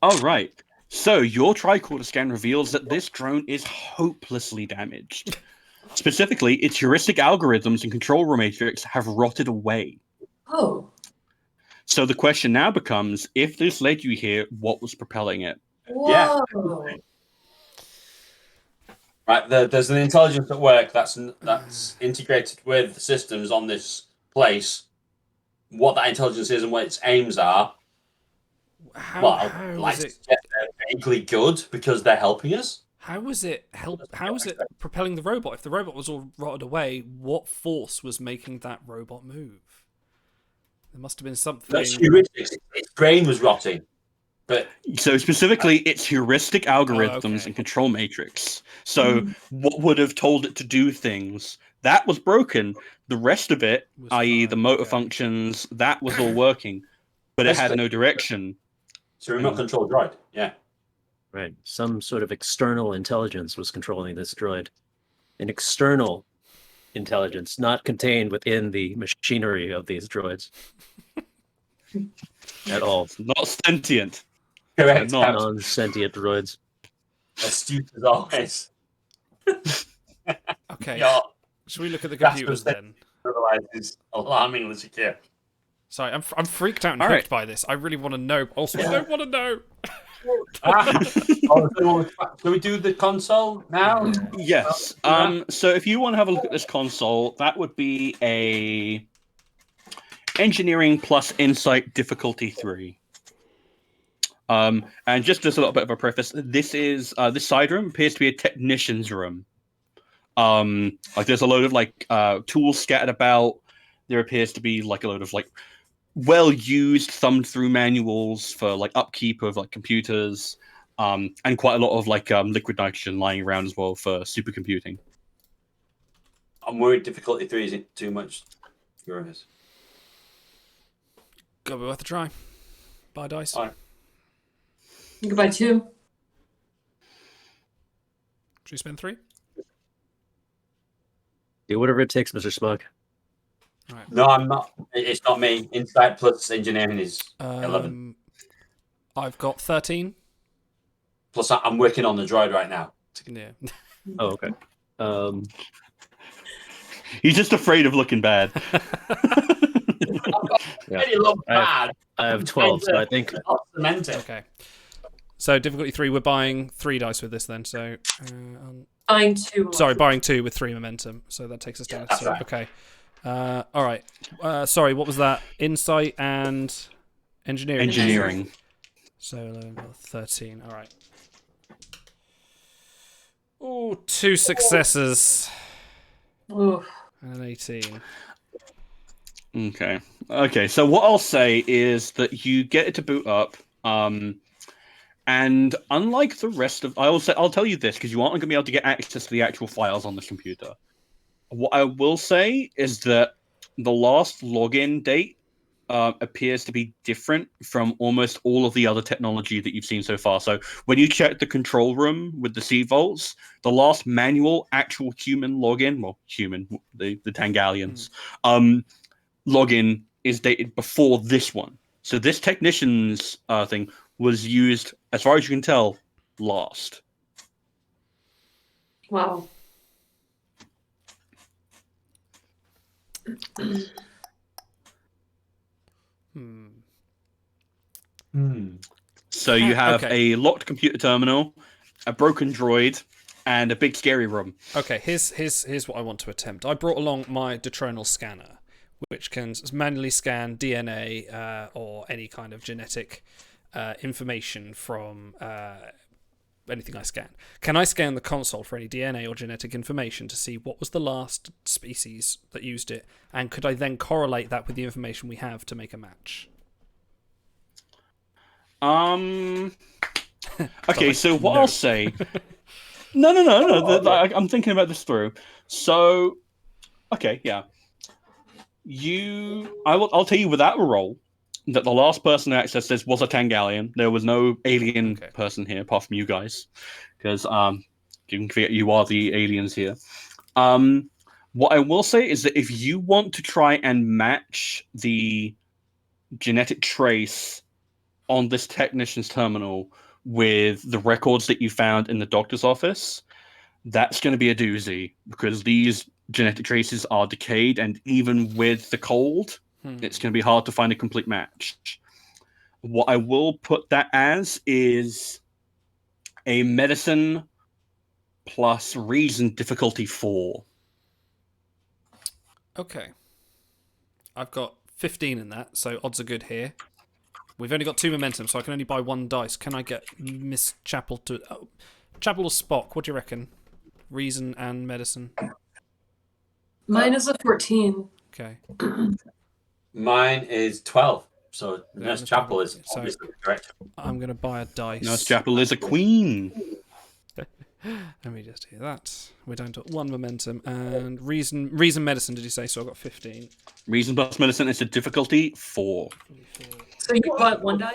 All right. So your tricorder scan reveals that this drone is hopelessly damaged. Specifically, its heuristic algorithms and control room matrix have rotted away. Oh. So the question now becomes, if this led you here, what was propelling it? Whoa. Right, there's an intelligence at work that's integrated with the systems on this place. What that intelligence is and what its aims are. How like is it? they're vaguely good because they're helping us. How was it How was it propelling the robot? If the robot was all rotted away, what force was making that robot move? There must have been something. That's heuristics. Its brain was rotting. But So specifically, it's heuristic algorithms okay. and control matrix. So what would have told it to do things that was broken? The rest of it, Was i.e., the fine, motor okay. functions, that was all working, but it had Basically- no direction. it's a remote control droid. Yeah. Right. Some sort of external intelligence was controlling this droid. An external intelligence, not contained within the machinery of these droids at all. Not sentient. Correct. Not. Non-sentient droids. Astute as always. Okay. Yeah. Should we look at the That's computers the then? Otherwise, it's alarmingly secure. Sorry, I'm freaked out and All hooked right. by this. I really want to know. Also, I don't want to know. Shall we do the console now? Yes. So if you want to have a look at this console, that would be a engineering plus insight difficulty 3. And just as a little bit of a preface, this side room appears to be a technician's room. Like there's a load of tools scattered about. There appears to be like a load of well-used thumbed through manuals for upkeep of computers, and quite a lot of liquid nitrogen lying around as well for supercomputing. I'm worried difficulty 3 isn't too much. Yours. Gotta be worth a try. Buy dice. All right. You can buy 2. Should we spend 3? Do whatever it takes, Mr. Smug. Right. No, I'm not. It's not me. Insight plus engineering is 11. I've got 13. Plus, I'm working on the droid right now. Yeah. Oh, okay. He's just afraid of looking bad. Yeah. Really look bad. I have 12, so I think Not cemented. Okay. So difficulty 3, we're buying 3 dice with this then. So, Buying 2. sorry, buying 2 with 3 momentum. So that takes us down. that's So, right. okay. All right. Sorry, what was that? Insight and engineering. Engineering. So 13. All right. Oh, 2 successes Ooh. and an 18. Okay. Okay. So what I'll say is that you get it to boot up, and unlike the rest of, I'll tell you this because you aren't going to be able to get access to the actual files on this computer. What I will say is that the last login date appears to be different from almost all of the other technology that you've seen so far. So when you check the control room with the seed vaults, the last manual actual human login, the Tangalians, login is dated before this one. So this technician's thing was used, as far as you can tell, last. Wow. So you have Okay. a locked computer terminal, a broken droid, and a big scary room. Okay, here's what I want to attempt. I brought along my Detronal scanner, which can manually scan DNA or any kind of genetic information from anything I scan. Can I scan the console for any DNA or genetic information to see what was the last species that used it, and could I then correlate that with the information we have to make a match? Okay, so what I'll say. No. I'm thinking about this through. So, okay, yeah. I'll tell you without a roll that the last person to access this was a Tangalian. There was no alien person here apart from you guys, because you can forget you are the aliens here. What I will say is that if you want to try and match the genetic trace on this technician's terminal with the records that you found in the doctor's office, that's going to be a doozy because these genetic traces are decayed, and even with the cold, it's going to be hard to find a complete match. What I will put that as is a medicine plus reason difficulty 4. Okay. I've got 15 in that, so odds are good here. We've only got 2 momentum, so I can only buy 1 dice. Can I get Miss Chapel to... Oh, Chapel or Spock, what do you reckon? Reason and medicine. Mine is a 14. Okay. Mine is 12. So Yeah, Nurse Miss Chapel is so obviously correct. I'm going to buy a dice. Nurse Chapel is a queen. Let me just do that. We're down to 1 momentum. And reason medicine, did you say? So I've got 15. Reason plus medicine is a difficulty 4. So you bought 1 die?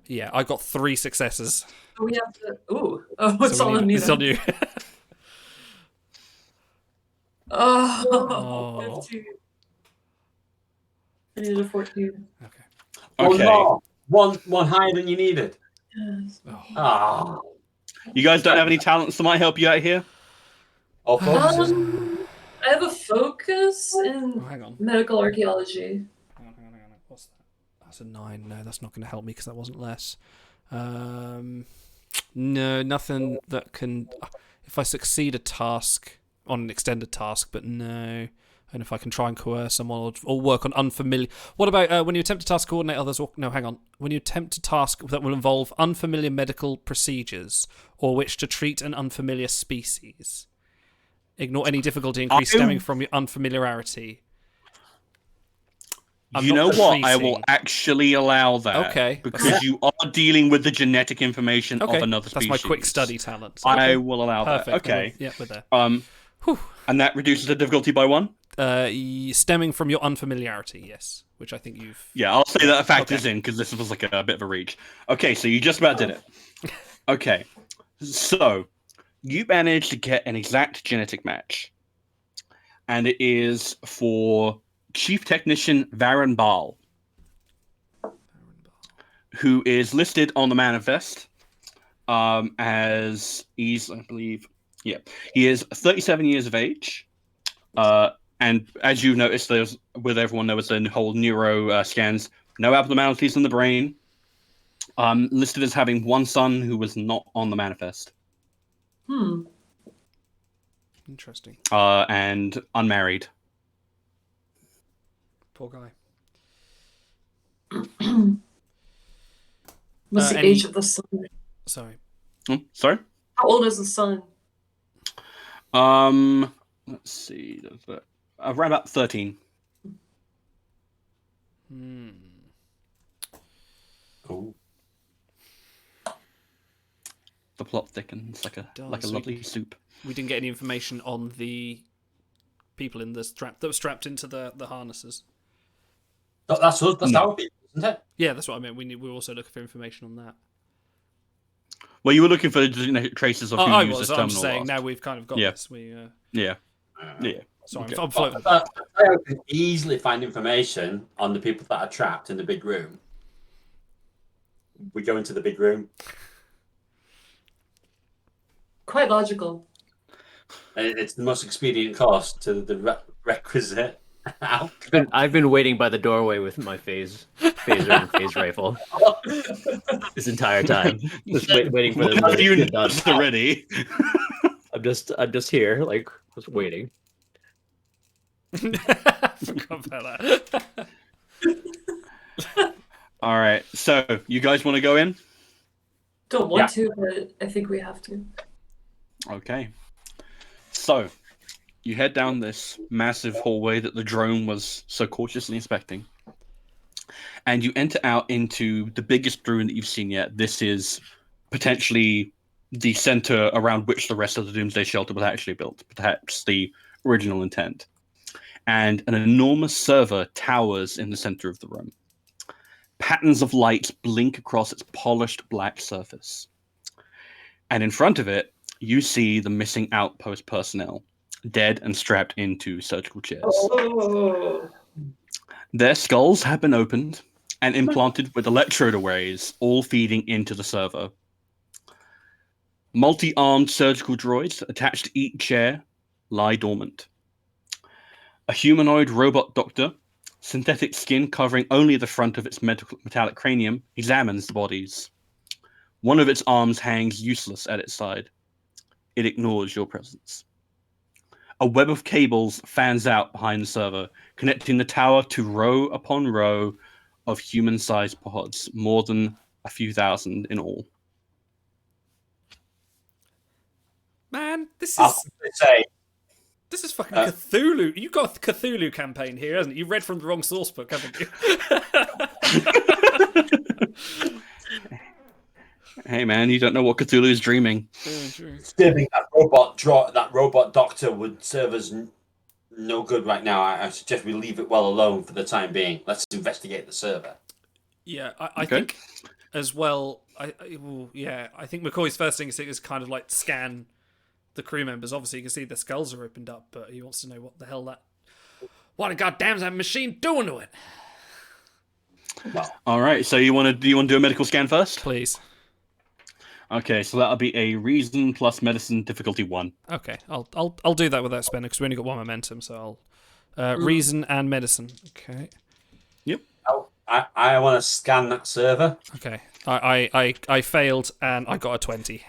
Yeah, I got 3 successes. So we have to... Ooh. Oh, it's So all on me it's then. on you. Oh, 15. I needed a 14. Okay. Oh, Okay. no. One higher than you needed. Yes. Ah. You guys don't have any talents that might help you out here? Oh, folks. I have a focus in Oh, hang on. medical archaeology. Hang on. What's that? That's a 9. No, that's not going to help me because that wasn't less. No, nothing that can... If I succeed a task on an extended task, but no. And if I can try and coerce someone or work on unfamiliar... What about when you attempt to task coordinate others... Or... No, hang on. When you attempt a task that will involve unfamiliar medical procedures or which to treat an unfamiliar species. Ignore any difficulty increase stemming from your unfamiliarity. You know what? I retreating. will actually allow that. Okay. Because you are dealing with the genetic information Okay, of another species. that's my quick study talent. I will allow Perfect. that. Okay. Yeah, we're there. And that reduces the difficulty by 1? Stemming from your unfamiliarity, yes. Which I think you've... Yeah, I'll say that factors in because this was like a bit of a reach. Okay, so you just about did it. Okay. So, you managed to get an exact genetic match. And it is for Chief Technician Varen Bal, who is listed on the manifest as he's, I believe, he is 37 years of age. And as you noticed, there's with everyone there was the whole neuro scans, no abnormalities in the brain. Listed as having 1 son who was not on the manifest. Interesting. And unmarried. Poor guy. What's the any- age of the son? Sorry. Sorry? How old is the son? Let's see. Around about 13. Oh. The plot thickens like a lovely soup. We didn't get any information on the people in the strap that were strapped into the harnesses. That's us. That's our people, isn't it? Yeah, that's what I meant. We're also looking for information on that. Well, you were looking for genetic traces of who I used was. this I'm terminal just saying. last. Now we've kind of got Yeah. this. Yeah. Sorry, Okay. I'm floating. I can easily find information on the people that are trapped in the big room. We go into the big room. Quite logical. And it's the most expedient course to the requisite out. I've been waiting by the doorway with my phaser and phase rifle this entire time, just waiting for them to you get done. already. I'm just here, like, just waiting. Forgot about that. All right. So, you guys want to go in? Don't want to, but I think we have to. Okay. So, you head down this massive hallway that the drone was so cautiously inspecting. And you enter out into the biggest room that you've seen yet. This is potentially the center around which the rest of the Doomsday Shelter was actually built, perhaps the original intent. And an enormous server towers in the center of the room. Patterns of light blink across its polished black surface. And in front of it, you see the missing outpost personnel, dead and strapped into surgical chairs. Oh. Their skulls have been opened and implanted with electrode arrays, all feeding into the server. Multi-armed surgical droids attached to each chair lie dormant. A humanoid robot doctor, synthetic skin covering only the front of its metallic cranium, examines the bodies. One of its arms hangs useless at its side. it ignores your presence. A web of cables fans out behind the server, connecting the tower to row upon row of human-sized pods, more than a few thousand in all. Man, this I'll is say, fucking Cthulhu. You've got a Cthulhu campaign here, hasn't it? You read from the wrong source book, haven't you? Hey man, you don't know what Cthulhu is dreaming. saving that robot doctor would serve us no good right now. I suggest we leave it well alone for the time being. Let's investigate the server. Yeah, I think as well. I think McCoy's first instinct is kind of like scan the crew members. Obviously, you can see their skulls are opened up, but he wants to know what the hell what a goddamn's that machine doing to it? Well, All right, so do you want to do a medical scan first? Please. Okay, so that'll be a reason plus medicine difficulty 1. Okay, I'll do that without spending because we only got 1 momentum, so I'll reason and medicine. Okay. Yep. I want to scan that server. Okay. I failed and I got a 20.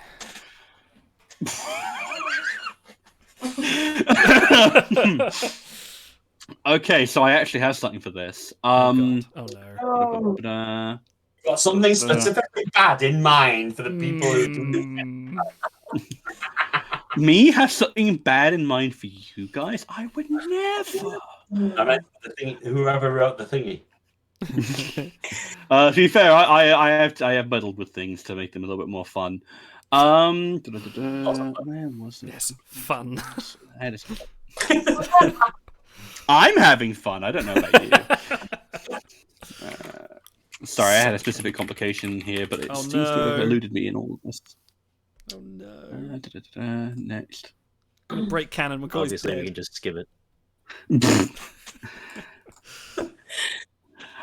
Okay, so I actually have something for this. Oh no. Got something specifically bad in mind for the people who do Me have something bad in mind for you guys? I would never. I meant whoever wrote the thingy. To be fair, I have muddled with things to make them a little bit more fun. Where was it? Yes, fun. I'm having fun. I don't know about you. Sorry, I had a specific complication here, but it seems to have eluded me in all of this. Oh no. Next. Break canon. McCoy's Obviously, dead. we can just skip it.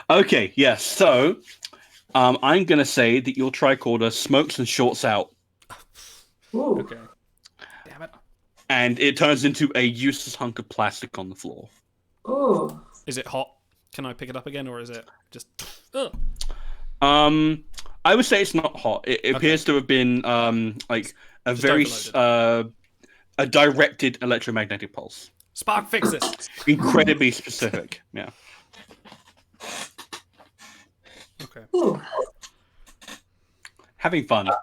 Okay, yes. So, I'm going to say that your tricorder smokes and shorts out. Ooh. Okay. Damn it. And it turns into a useless hunk of plastic on the floor. Ooh. Is it hot? Can I pick it up again, or is it just? Ugh. I would say it's not hot. It appears to have been like a Just very a directed electromagnetic pulse. Spark, fix this. Incredibly specific. Yeah. Okay. Ooh. Having fun. My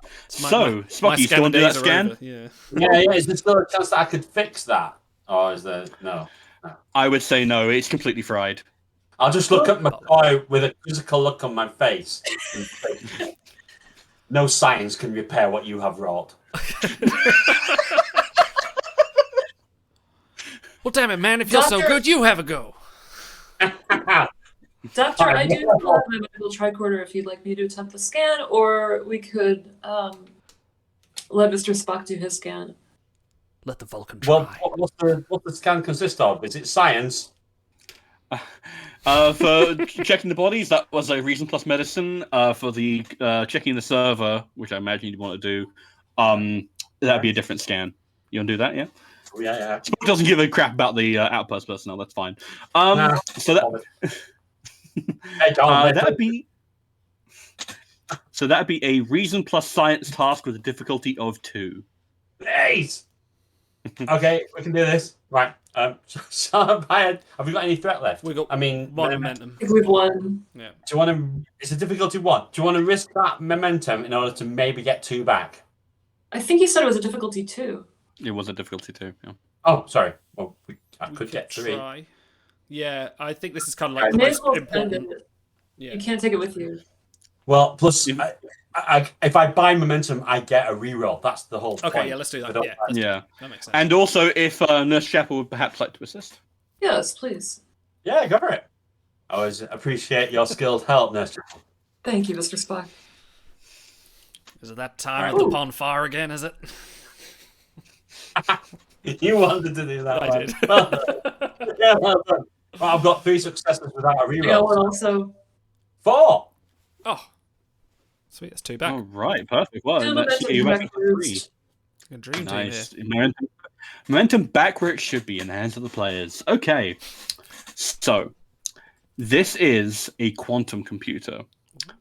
Spocky, do you want to do that scan? Yeah. Yeah. Is there still a chance that I could fix that? Or is there no? I would say no. It's completely fried. I'll just look at McCoy with a quizzical look on my face. And say, no science can repair what you have wrought. Well, damn it, man! If you're so good, you have a go. Doctor, I do have my medical tricorder if you'd like me to attempt the scan, or we could let Mr. Spock do his scan. Let the Vulcan try. Well, what's the scan consist of? Is it science? For checking the bodies, that was a reason plus medicine. For the checking the server, which I imagine you'd want to do, that'd be a different scan. You want to do that? Yeah. Yeah. Spock doesn't give a crap about the outpost personnel. That's fine. So that. Hey, John, that'd be a reason plus science task with a difficulty of 2. Nice. Okay, we can do this. Right. So have we got any threat left? We got. I mean, 1 momentum. I think we've won. Yeah. Do you want to? It's a difficulty 1. Do you want to risk that momentum in order to maybe get 2 back? I think he said it was a difficulty 2. It was a difficulty 2. Yeah. Oh, sorry. Well, I We could get 3. try. Yeah, I think this is kind of like You the may most as well spend important. it. Yeah. You can't take it with you. Well, plus, if I buy momentum, I get a reroll. That's the whole point. Okay, yeah, let's do that. Yeah, Yeah. that makes sense. And also, if Nurse Chapel would perhaps like to assist. Yes, please. Yeah, go for it. I always appreciate your skilled help, Nurse. Thank you, Mr. Spock. Is it that time at the pond fire again? Is it? You wanted to do that. I one. did. Well done. Yeah, well done. Well, I've got 3 successes without a I got one reroll. also. 4. Oh, sweet. That's 2 back. All right, perfect. Well, Two that's momentum you back back to 3. boost. A dream Nice. team here. Momentum back where it should be in the hands of the players. Okay. So, this is a quantum computer.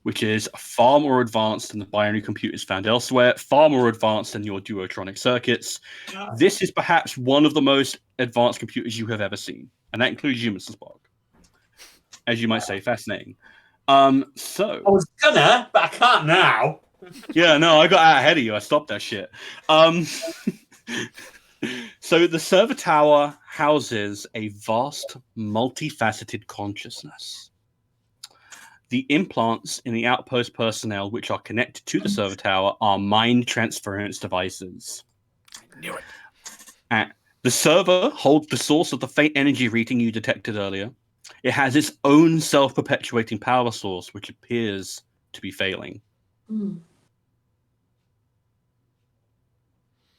which is far more advanced than the binary computers found elsewhere, far more advanced than your duotronic circuits. This is perhaps one of the most advanced computers you have ever seen, and that includes you, Mr. Spock. As you might say, fascinating. So I was gonna, but I can't now. yeah, no, I got out ahead of you. I stopped that shit. So the server tower houses a vast, multifaceted consciousness. The implants in the outpost personnel which are connected to the server tower are mind transference devices. Knew it. The server holds the source of the faint energy reading you detected earlier. It has its own self-perpetuating power source, which appears to be failing. Mm.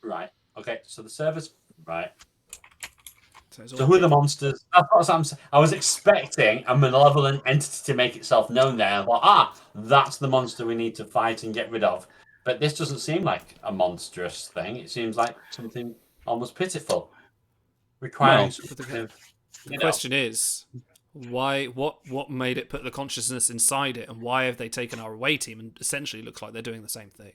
Right. Okay. So the servers. Right. So who are the monsters? I was expecting a malevolent entity to make itself known there. I thought, that's the monster we need to fight and get rid of. But this doesn't seem like a monstrous thing. It seems like something almost pitiful, requiring something. The question is, why? What made it put the consciousness inside it, and why have they taken our away team? And essentially, looks like they're doing the same thing.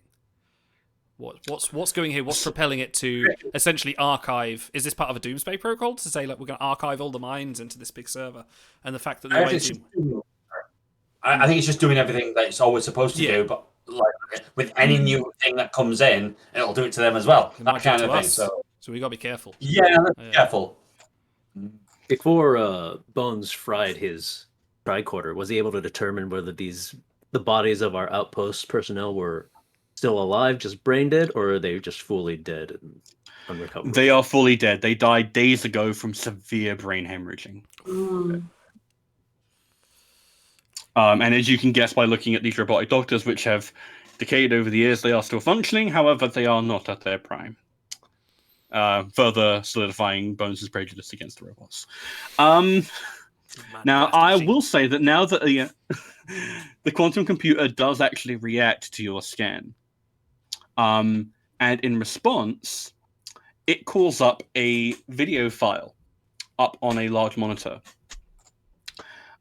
What's going here? What's propelling it to essentially archive? Is this part of a doomsday protocol to say, like, we're going to archive all the minds into this big server? And the fact that the away team... I think it's just doing everything that it's always supposed to do, but like with any new thing that comes in, it'll do it to them as well. That kind of thing. So we got to be careful. Yeah, careful. Before Bones fried his tricorder, was he able to determine whether the bodies of our outpost personnel were still alive, just brain dead, or are they just fully dead and unrecoverable? They are fully dead. They died days ago from severe brain hemorrhaging. Mm. And as you can guess by looking at these robotic doctors, which have decayed over the years, they are still functioning. However, they are not at their prime. Further solidifying Bones' prejudice against the robots. Now, I will say that now that the quantum computer does actually react to your scan, and in response, it calls up a video file up on a large monitor.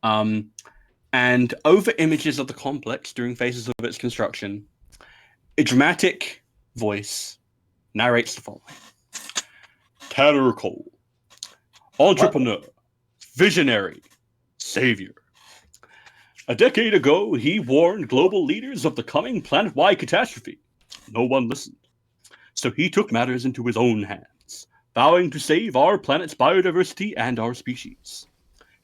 And over images of the complex during phases of its construction, a dramatic voice narrates the following. Tanner Cole, entrepreneur, visionary, savior. A decade ago, he warned global leaders of the coming planet-wide catastrophe. No one listened. So he took matters into his own hands, vowing to save our planet's biodiversity and our species.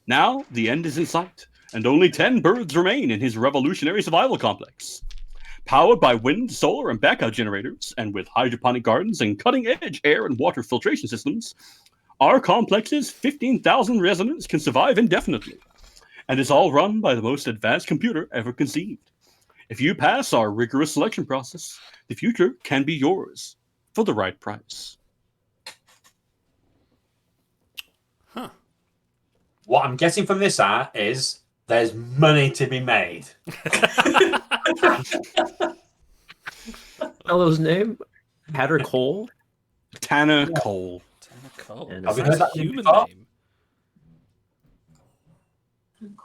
Now, the end is in sight, and only 10 birds remain in his revolutionary survival complex. Powered by wind, solar, and backup generators, and with hydroponic gardens and cutting-edge air and water filtration systems, our complex's 15,000 residents can survive indefinitely, and is all run by the most advanced computer ever conceived. If you pass our rigorous selection process, the future can be yours for the right price. Huh. What I'm getting from this art is there's money to be made. Fellow's name? Tanner Cole? Tanner Cole. Tanner Cole. And Have we That's heard a that name human before? name.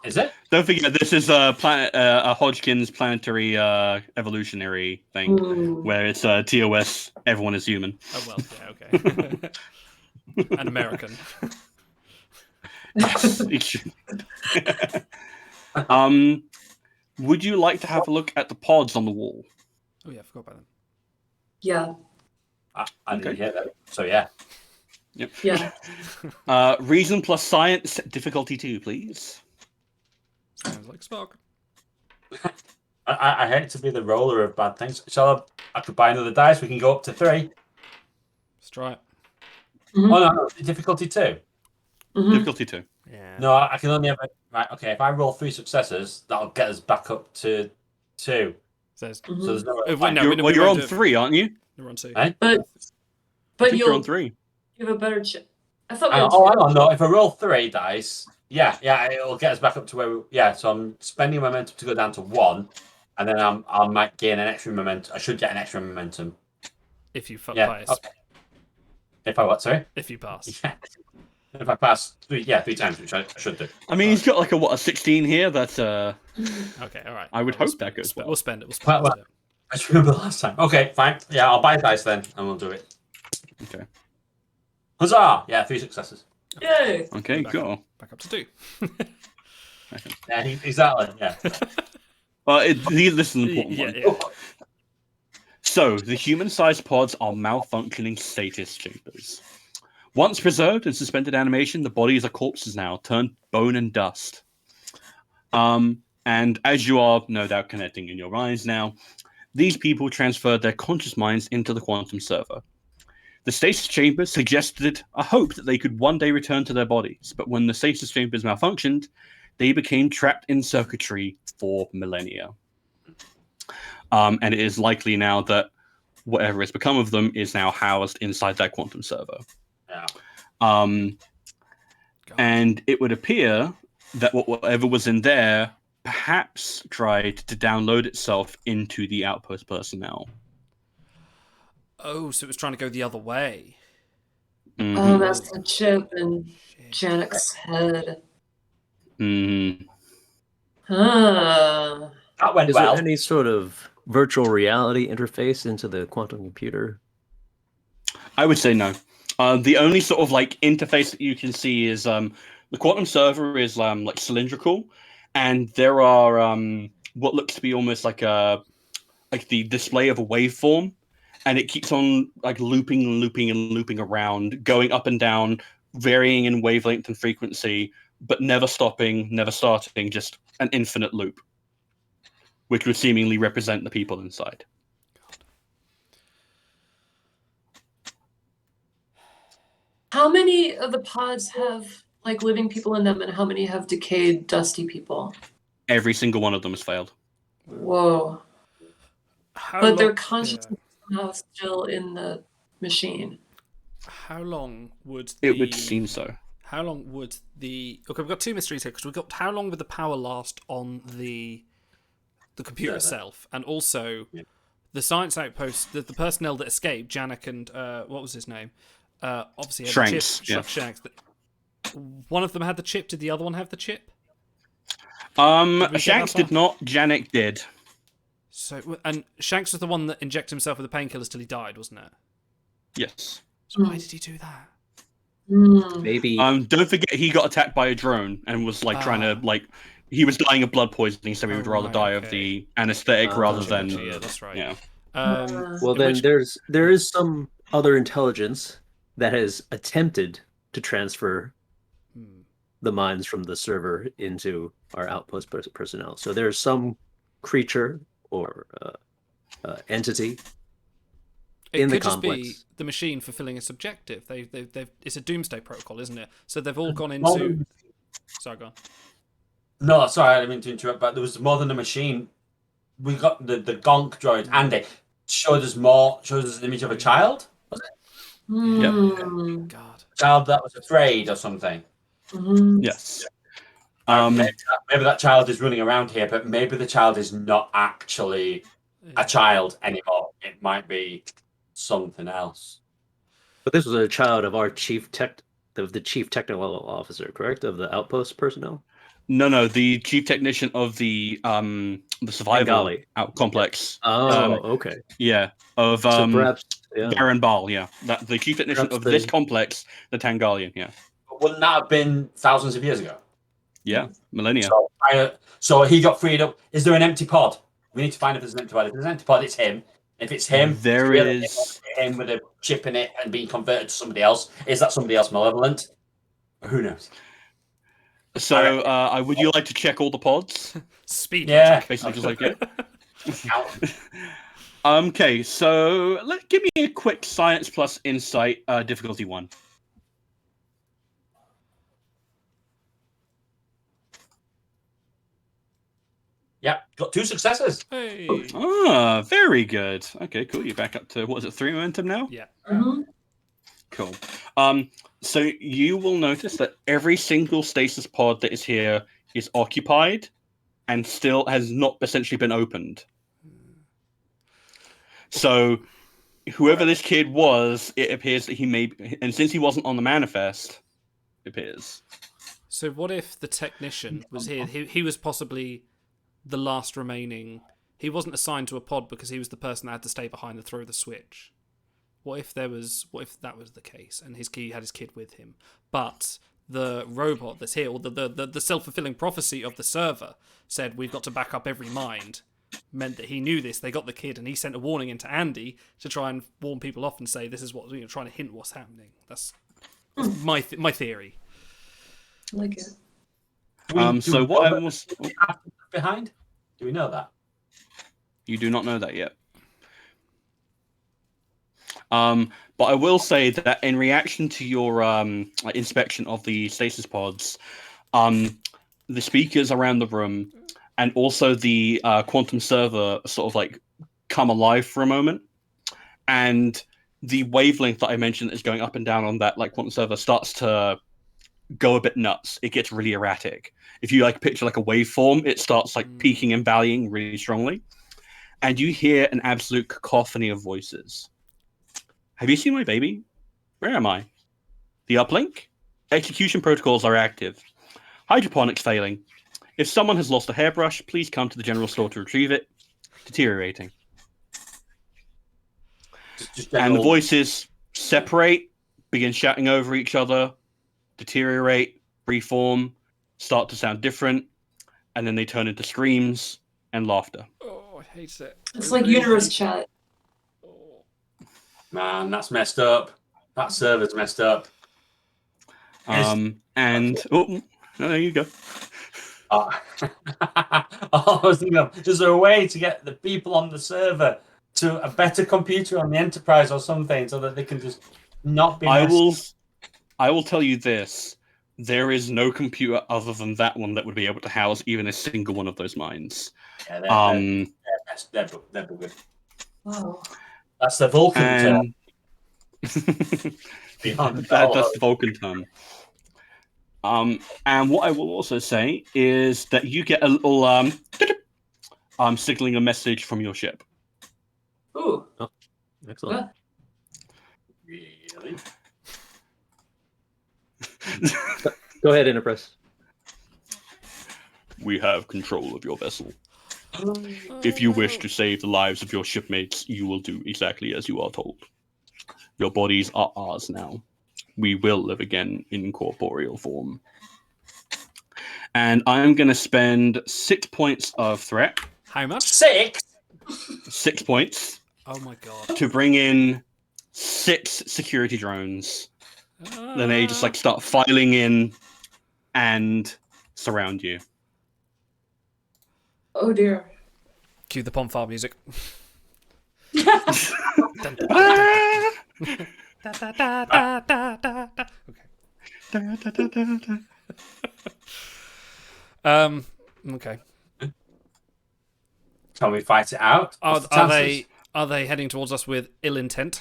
Is it? Don't forget, this is a Hodgkin's planetary evolutionary thing, where it's TOS, everyone is human. Oh, well, yeah, okay. An American. Yes, it should. Would you like to have a look at the pods on the wall? Oh, yeah, I forgot about them. Yeah. I didn't hear that. So, yeah. Yep. Yeah. Reason plus science, difficulty 2, please. Sounds like Spock. I hate to be the roller of bad things. So I could buy another dice. We can go up to 3. Let's try it. Mm-hmm. Oh, no, difficulty 2. Mm-hmm. Difficulty 2. Yeah. No, I can only have right. Okay, if I roll 3 successes, that'll get us back up to 2. Says, Mm-hmm. So there's no. You're on 3, aren't you? We're on 2. Eh? But I think you're you'll on 3. you have a better chance. I thought. Hang on, no. If I roll 3 dice, yeah, it'll get us back up to where. So I'm spending momentum to go down to 1, and then I might gain an extra momentum. I should get an extra momentum. If you Yeah. pass. Okay. If I what? Sorry. If you pass. Yeah. If I pass 3 times, which I should do. I mean, he's got like a 16 here. That Okay, all right. I would We'll hope that goes well. We'll spend it. We'll spend Well, it. I just remember the last time. Okay, fine. Yeah, I'll buy dice then, and we'll do it. Okay. Huzzah! Yeah, 3 successes. Yay! Okay, Back cool. Back up to 2. Yeah, exactly. Yeah. Well, this is an important one. Yeah. So, the human-sized pods are malfunctioning stasis chambers. Once preserved in suspended animation, the bodies are corpses now, turned bone and dust. And as you are no doubt connecting in your minds now, these people transferred their conscious minds into the quantum server. The stasis chambers suggested a hope that they could one day return to their bodies, but when the stasis chambers malfunctioned, they became trapped in circuitry for millennia. And it is likely now that whatever has become of them is now housed inside that quantum server. Yeah. And it would appear that whatever was in there perhaps tried to download itself into the outpost personnel. Oh, so it was trying to go the other way. Mm-hmm. Oh, that's the chip in Janek's head. Mm-hmm. Huh. That went Is well. there any sort of virtual reality interface into the quantum computer? I would say no. The only sort of like interface that you can see is the quantum server is like cylindrical, and there are what looks to be almost like the display of a waveform, and it keeps on like looping and looping and looping around, going up and down, varying in wavelength and frequency, but never stopping, never starting, just an infinite loop, which would seemingly represent the people inside. How many of the pods have like living people in them, and how many have decayed, dusty people? Every single one of them has failed. Whoa. How But long, their consciousness is somehow still in the machine. How long would It would seem so. How long would the... Okay, we've got 2 mysteries here, because we've got how long would the power last on the computer itself, and also the science outpost, the personnel that escaped, Janek and what was his name? Obviously, had Shanks, the chip. Shanks. One of them had the chip. Did the other one have the chip? Shanks did not. Janek did. So, and Shanks was the one that injected himself with the painkillers till he died, wasn't it? Yes. So why did he do that? Maybe. Don't forget he got attacked by a drone and was like trying to like he was dying of blood poisoning, so he would rather die of the anesthetic rather than Yeah, that's right. yeah. Well, then there is some other intelligence that has attempted to transfer the minds from the server into our outpost personnel. So there's some creature or entity in the complex. Just be the machine fulfilling its objective. They've it's a doomsday protocol, isn't it? So they've all gone into. Sorry, go on. No, sorry, I didn't mean to interrupt, but there was more than a machine. We got the Gonk droid, and it showed us an image of a child. Was it? God. A child that was afraid or something. Yes. Maybe that child is running around here, but maybe the child is not actually a child anymore. It might be something else. But this was a child of our the chief technical officer, correct? Of the outpost personnel? No, the chief technician of the survival complex. Oh, okay. Yeah, of So perhaps Garen Ball. Yeah, the chief technician of this complex, the Tangalian. Yeah. But wouldn't that have been thousands of years ago? Yeah, millennia. So he got freed up. Is there an empty pod? We need to find if there's an empty pod. If there's an empty pod, it's him. If it's him, there is him with a chip in it and being converted to somebody else. Is that somebody else malevolent? Who knows? So, would you like to check all the pods? Speed. Yeah. Basically, just like it. Okay, so give me a quick science plus insight, difficulty 1. Yeah, got 2 successes. Hey. Ah, very good. Okay, cool. You're back up to, what is it, 3 momentum now? Yeah. Cool. So you will notice that every single stasis pod that is here is occupied and still has not essentially been opened. So whoever this kid was, it appears that he may, and since he wasn't on the manifest, it appears. So what if the technician was here? He was possibly the last remaining. He wasn't assigned to a pod because he was the person that had to stay behind and throw the switch. What if that was the case and he had his kid with him, but the robot that's here, or the self-fulfilling prophecy of the server said we've got to back up every mind, meant that he knew this. They got the kid, and he sent a warning into Andy to try and warn people off and say this is what trying to hint what's happening. That's my theory. I like it. So what I was behind? Do we know that? You do not know that yet. But I will say that in reaction to your inspection of the stasis pods, the speakers around the room and also the quantum server sort of like come alive for a moment, and the wavelength that I mentioned is going up and down on that like quantum server starts to go a bit nuts. It gets really erratic. If you like picture like a waveform, it starts like peaking and valleying really strongly, and you hear an absolute cacophony of voices. Have you seen my baby? Where am I? The uplink? Execution protocols are active. Hydroponics failing. If someone has lost a hairbrush, please come to the general store to retrieve it. Deteriorating. And the voices separate, begin shouting over each other, deteriorate, reform, start to sound different, and then they turn into screams and laughter. Oh, I hate it. It's like universe chat. Man, that's messed up. That server's messed up. And there you go. I was thinking of, is there a way to get the people on the server to a better computer on the Enterprise or something so that they can just not be messed? I will tell you this. There is no computer other than that one that would be able to house even a single one of those minds. Yeah, they're good. Wow. That's the Vulcan term. That's the Vulcan term. And what I will also say is that you get a little signaling a message from your ship. Ooh. Oh, excellent. Really? Go ahead, Enterprise. We have control of your vessel. If you wish to save the lives of your shipmates, you will do exactly as you are told. Your bodies are ours now. We will live again in corporeal form. And I'm going to spend 6 points of threat. How much? 6? 6 points. Oh my god. To bring in 6 security drones. Then they just like start filing in and surround you. Oh dear. Cue the Pomfar music. Okay. Okay. Can we fight it out? Are they heading towards us with ill intent?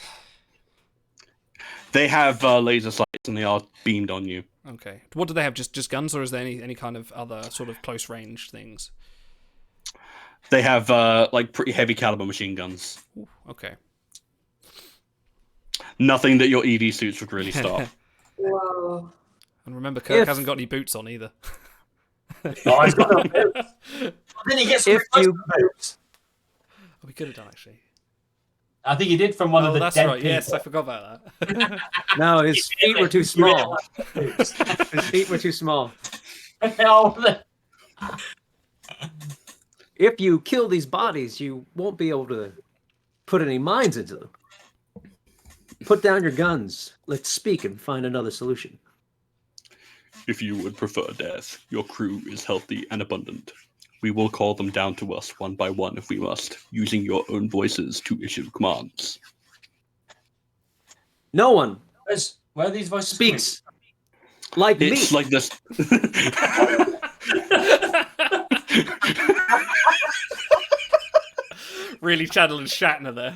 They have laser sights and they are beamed on you. Okay. What do they have? Just guns, or is there any kind of other sort of close range things? They have like pretty heavy caliber machine guns. Ooh, okay. Nothing that your EV suits would really stop. Wow. And remember, Kirk hasn't got any boots on either. Oh, he's got no boots. Then he gets some boots. Oh, we could have done actually. I think he did from one of the that's dead right. people. Yes, I forgot about that. No, his feet were too small. His feet were too small. If you kill these bodies, you won't be able to put any minds into them. Put down your guns. Let's speak and find another solution. If you would prefer death, your crew is healthy and abundant. We will call them down to us one by one if we must, using your own voices to issue commands. No one Where are these voices speaks like It's me. like this. Really channeling Shatner there.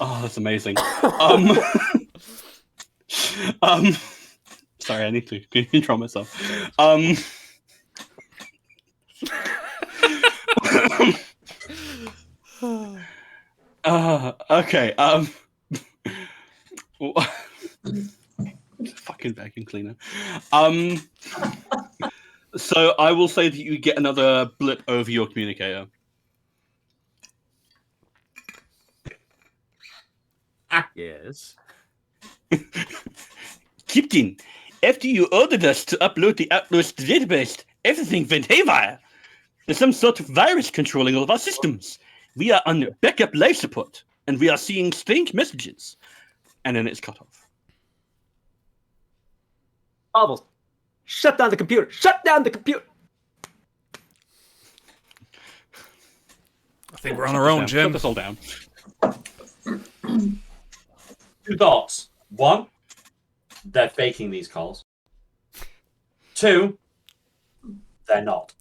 Oh, that's amazing. Sorry, I need to control myself. Okay. Fucking vacuum cleaner. So I will say that you get another blip over your communicator. Yes. Captain, after you ordered us to upload the Outlaws database, everything went haywire. There's some sort of virus controlling all of our systems. We are on backup life support, and we are seeing strange messages. And then it's cut off. Bobbles, shut down the computer. Shut down the computer. I think we're on our own, Shut Jim. this all down. 2 thoughts. 1, they're faking these calls. 2, they're not.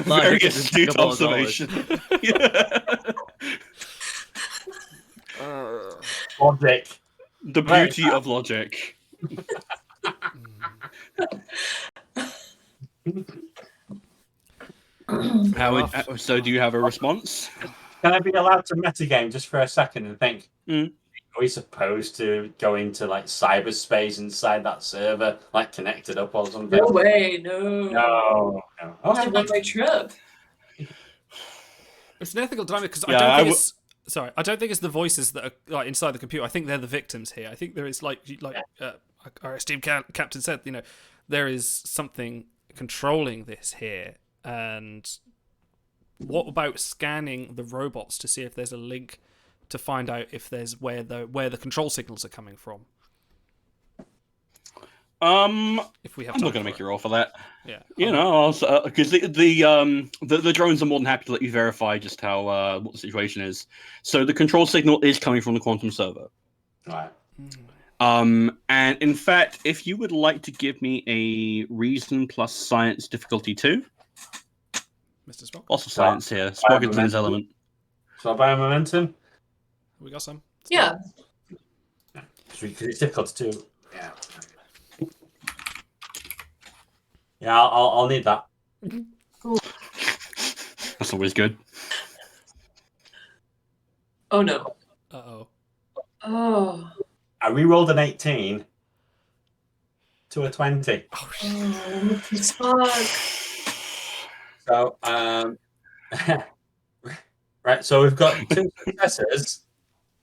Very astute observation. Logic. The beauty of logic. Howard, so do you have a response? Can I be allowed to metagame just for a second and think, Mm. are we supposed to go into like cyberspace inside that server, like connected up or something? No way, no. No. It's a one-way trip. It's an ethical dilemma because Yeah, I don't I think w- it's. Sorry, I don't think it's the voices that are like inside the computer. I think they're the victims here. I think there is like our esteemed captain said, there is something controlling this here. And what about scanning the robots to see if there's a link to find out if there's where the control signals are coming from? If we have, I'm time not going to for make it. you roll for that. Yeah, You know, because the drones are more than happy to let you verify just how what the situation is. So the control signal is coming from the quantum server. Right. And in fact, if you would like to give me a reason plus science difficulty 2, Mr. Spock, also science here. Spock is in his element. So by momentum, we got some. Yeah. because it's difficult to do. Yeah. Yeah, I'll need that. That's always good. Oh no. Uh-oh. Oh. I re-rolled an 18 to a 20. Oh, shit. Oh, Spock. So, right. So we've got 2 successes,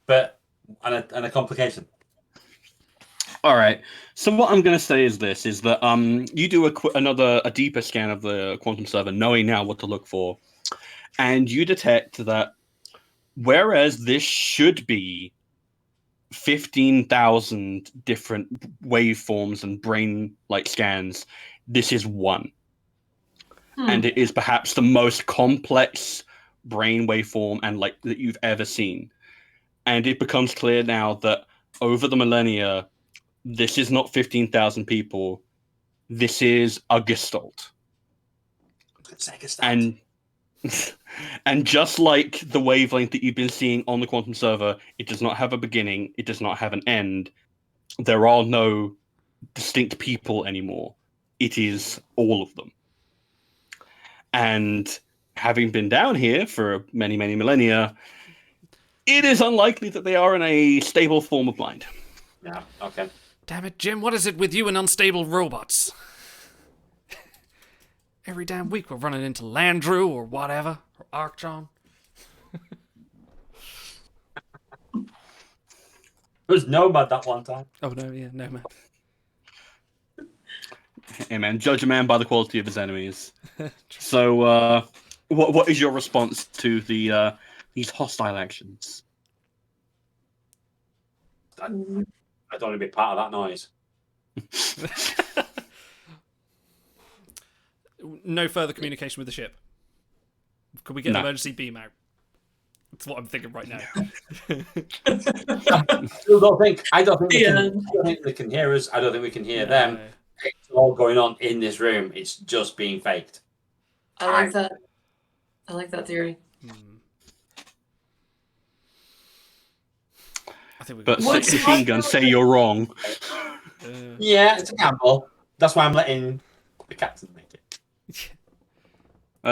but and a complication. All right. So what I'm going to say is this: is that you do a deeper scan of the quantum server, knowing now what to look for, and you detect that whereas this should be 15,000 different waveforms and brain-like scans, this is one, and it is perhaps the most complex brain waveform and like that you've ever seen. And it becomes clear now that over the millennia, this is not 15,000 people. This is a gestalt. And and just like the wavelength that you've been seeing on the quantum server, it does not have a beginning. It does not have an end. There are no distinct people anymore. It is all of them. And having been down here for many, many millennia, it is unlikely that they are in a stable form of mind. Yeah. Okay. Damn it, Jim, what is it with you and unstable robots? Every damn week we're running into Landrew or whatever, or Archon. It was Nomad that one time. Oh, no, yeah, no, man. Hey, man, judge a man by the quality of his enemies. So, what is your response to the these hostile actions? I don't want to be part of that noise. No further communication with the ship. Could we get No. an emergency beam out? That's what I'm thinking right now. I don't think Yeah. they can hear us. I don't think we can hear them. No. It's all going on in this room. It's just being faked. I like that. I like that theory. I think we But got What's set your machine gun, say you're wrong. Yeah, it's a gamble. That's why I'm letting the captain make it.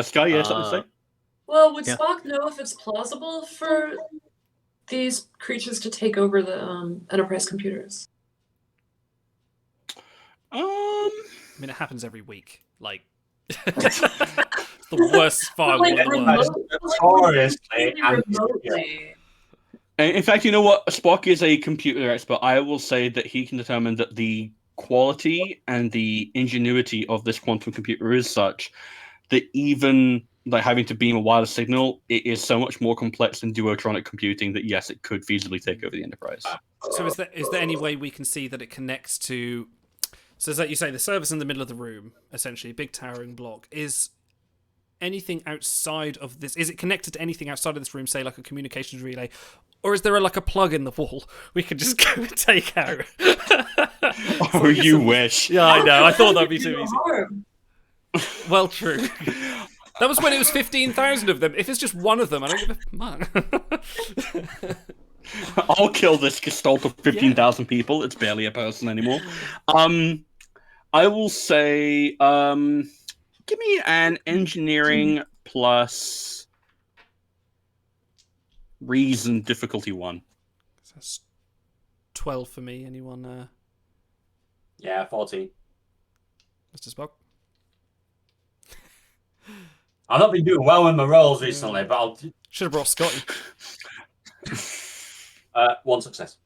Sky, yeah, something to say? Well, would Yeah. Spock know if it's plausible for these creatures to take over the Enterprise computers? I mean, it happens every week. Like, it's the worst firewall in the world. Notoriously remotely. In fact, you know what? Spock is a computer expert. I will say that he can determine that the quality and the ingenuity of this quantum computer is such that even like having to beam a wireless signal, it is so much more complex than duotronic computing that yes, it could feasibly take over the Enterprise. So is there any way we can see that it connects to? So as like you say, the server's in the middle of the room, essentially, a big towering block. Is anything outside of this? Is it connected to anything outside of this room? Say like a communications relay, or is there like a plug in the wall we could just go and take out? Oh, you wish. Yeah, I know. I thought that'd be too easy. Well, true. That was when it was 15,000 of them. If it's just one of them, I don't give a fuck. I'll kill this gestalt of 15,000 people. It's barely a person anymore. I will say, give me an engineering plus reason difficulty 1. That's 12 for me. Anyone? Yeah, 14. Mr. Spock? I've not been doing well with my rolls recently, but I'll... Should have brought Scotty. 1 success.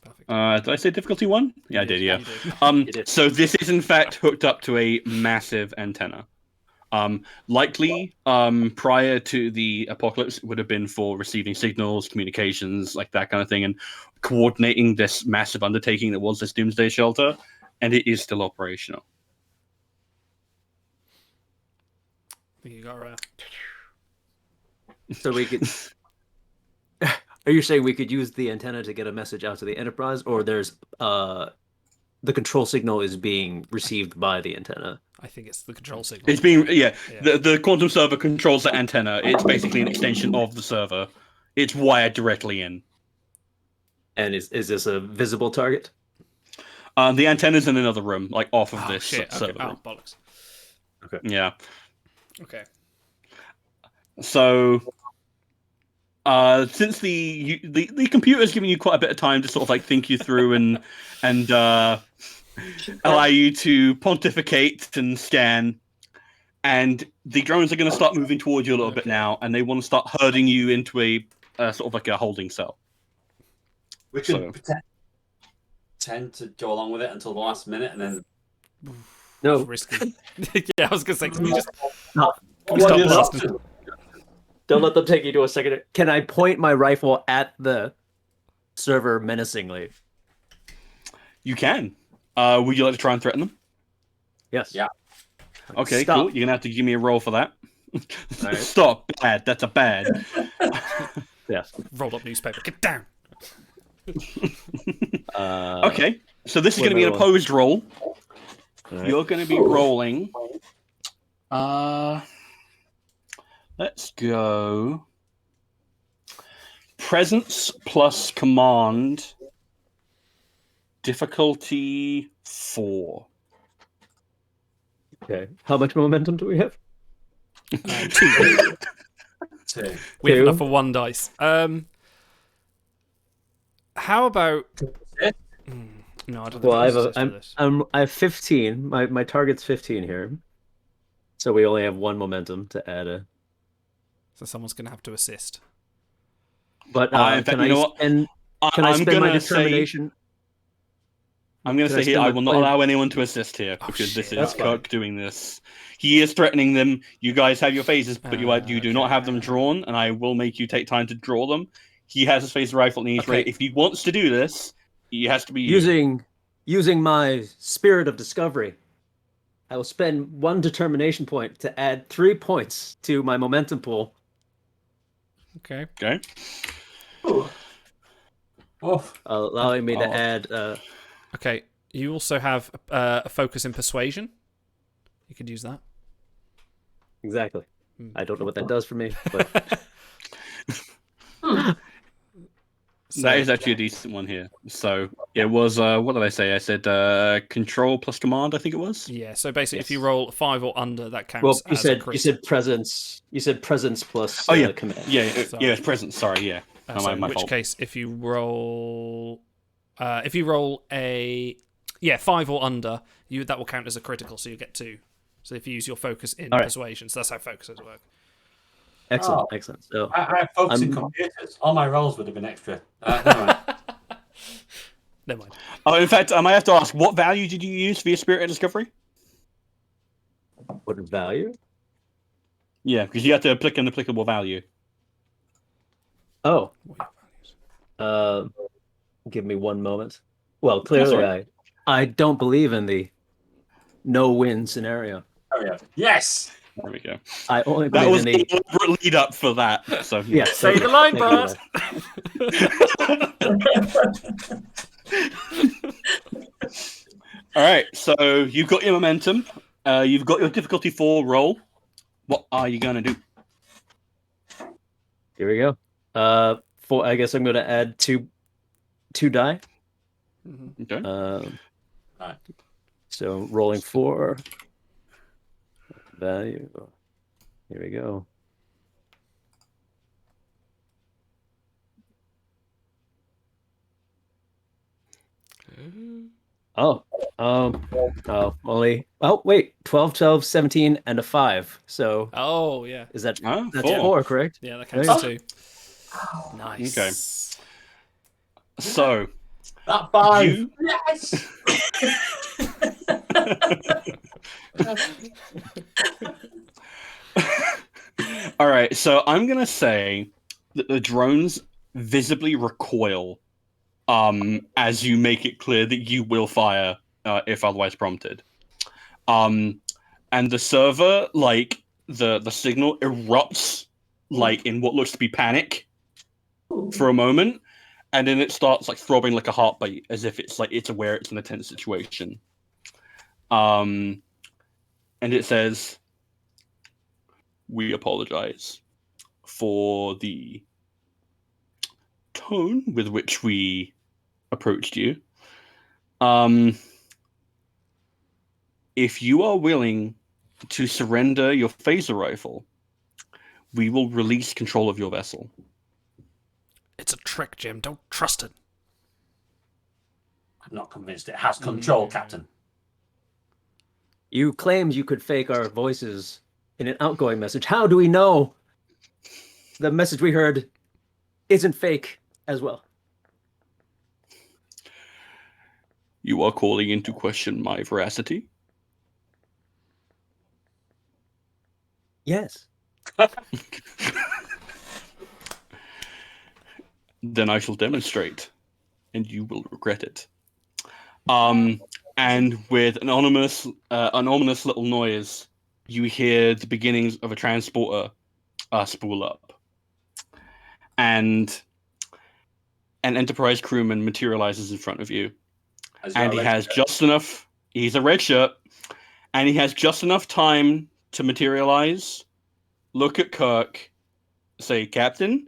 Perfect. Did I say difficulty 1? Yeah, I did, yeah. You did. So this is in fact hooked up to a massive antenna. Likely, prior to the apocalypse, it would have been for receiving signals, communications, like that kind of thing, and coordinating this massive undertaking that was this doomsday shelter, and it is still operational. I think you got So we could. Are you saying we could use the antenna to get a message out to the Enterprise, or there's the control signal is being received by the antenna? I think it's the control signal. It's being the quantum server controls the antenna. It's basically an extension of the server. It's wired directly in. And is this a visible target? The antenna's in another room, like off of this shit. server. Okay. Oh, bollocks. Okay. Yeah. Okay. So, since the computer's giving you quite a bit of time to sort of like think you through and allow you to pontificate and scan, and the drones are going to start moving towards you a little bit now, and they want to start herding you into a sort of like a holding cell. We could pretend to go along with it until the last minute, and then... No. Risky. Yeah, I was going to say, can we just... No. Can we stop blasting? Don't let them take you to a second. Can I point my rifle at the server menacingly? You can. Would you like to try and threaten them? Yes. Yeah. Okay, Stop. cool. You're going to have to give me a roll for that. Right. Stop. Bad. That's a bad. Yes. Rolled up newspaper. Get down. Okay, so this is What going to be an am I rolling? opposed roll. Right. You're going to be rolling. Let's go. Presence plus command. Difficulty 4. Okay. How much momentum do we have? 2. 2. We have Two. enough for 1 dice. How about... No, I don't think Well, there's I have 15. My target's 15 here. So we only have 1 momentum to add a. So someone's going to have to assist. But in fact, can you I know what? spend? Can I I'm spend my gonna say- determination? I'm going to Can I say here, spend I my will not plan? allow anyone to assist here Oh, because this shit. is That's fine. Kirk doing this. He is threatening them. You guys have your phases, but you do not have them drawn, and I will make you take time to draw them. He has his phaser rifle, and he's Okay. ready. If he wants to do this, he has to be Using my spirit of discovery, I will spend 1 determination point to add 3 points to my momentum pool. Okay. Okay. Oh, Allowing me to Oh. add. Okay. You also have a focus in persuasion. You could use that. Exactly. Hmm. I don't know what that does for me, but So, That is actually a decent one here. So it was what did I say? I said control plus command, I think it was. yeah. So basically, if you Yes. roll 5 or under, that counts. well, you as a said crit. you said presence. You said presence plus Oh, yeah. command. Yeah, Sorry. yeah, it's present. Sorry, yeah. So in my which fault. case, if you roll a 5 or under, that will count as a critical, so you get 2. So if you use your focus in All right. persuasion, so that's how focuses work. Excellent, excellent. So I focus in I'm- computers. All my rolls would have been extra. Never mind. Never mind. Oh, in fact, I might have to ask, what value did you use for your spirit and discovery? what value? Yeah, because you have to pick an applicable value. Oh, What are your values? give me one moment. Well, clearly all I don't believe in the no-win scenario. Oh yeah. Yes. There we go. I only That believe was in the the deliberate lead up for that. So yeah. yes. Say thank the you. line, Bart. All right, so you've got your momentum. You've got your difficulty 4 roll. What are you gonna do? Here we go. I guess I'm going to add two die. Okay. Right. So rolling 4 value. Here we go. Wait, 12, 12, 17, and a 5. So Oh, yeah. is that Oh, that's 4. 4, correct? Yeah, that There counts you as 2. Nice. Okay. So That 5. you Yes. all right, so I'm gonna say that the drones visibly recoil as you make it clear that you will fire if otherwise prompted. And the server, like the signal erupts like in what looks to be panic for a moment, and then it starts like throbbing like a heartbeat as if it's aware it's in a tense situation. And it says, "We apologize for the tone with which we approached you. If you are willing to surrender your phaser rifle, we will release control of your vessel." It's a trick, Jim. Don't trust it. I'm not convinced it has control, Captain. You claimed you could fake our voices in an outgoing message. How do we know the message we heard isn't fake as well? You are calling into question my veracity? Yes. Then I shall demonstrate, and you will regret it. And with an ominous little noise, you hear the beginnings of a transporter spool up, and an Enterprise crewman materializes in front of you, and he has just enough. He's a red shirt, and he has just enough time to materialize, look at Kirk, say "Captain,"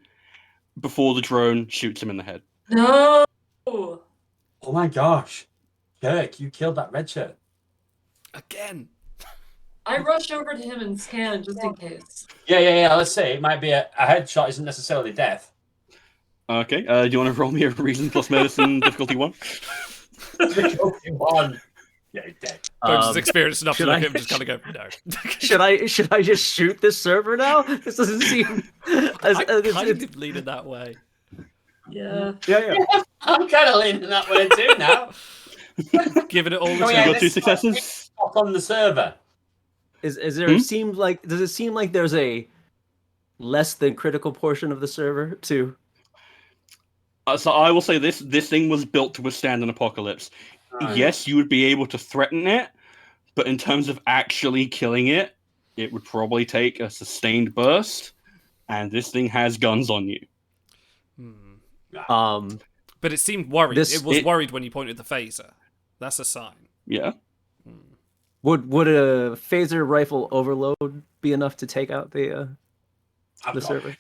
before the drone shoots him in the head. No. Oh my gosh. Kirk, you killed that red shirt. Again. I rushed over to him and scanned just in case. Yeah. Let's say it might be a headshot isn't necessarily death. Okay, do you want to roll me a reason plus medicine difficulty 1? Difficulty 1. Yeah, he's dead. Bones is experienced enough to should look I- at him and just kind of go, no. Should I just shoot this server now? This doesn't seem I kind of leaning that way. Yeah. yeah. I'm kind of leaning that way too now. Giving it all the Oh, You yeah, time. got this 2 successes? Up on the server. Is there does it seem like there's a less than critical portion of the server too? So I will say this thing was built to withstand an apocalypse. Right. Yes, you would be able to threaten it, but in terms of actually killing it, it would probably take a sustained burst, and this thing has guns on you. But it seemed worried. This- It was worried when you pointed the phaser. That's a sign. Yeah. Would a phaser rifle overload be enough to take out the server?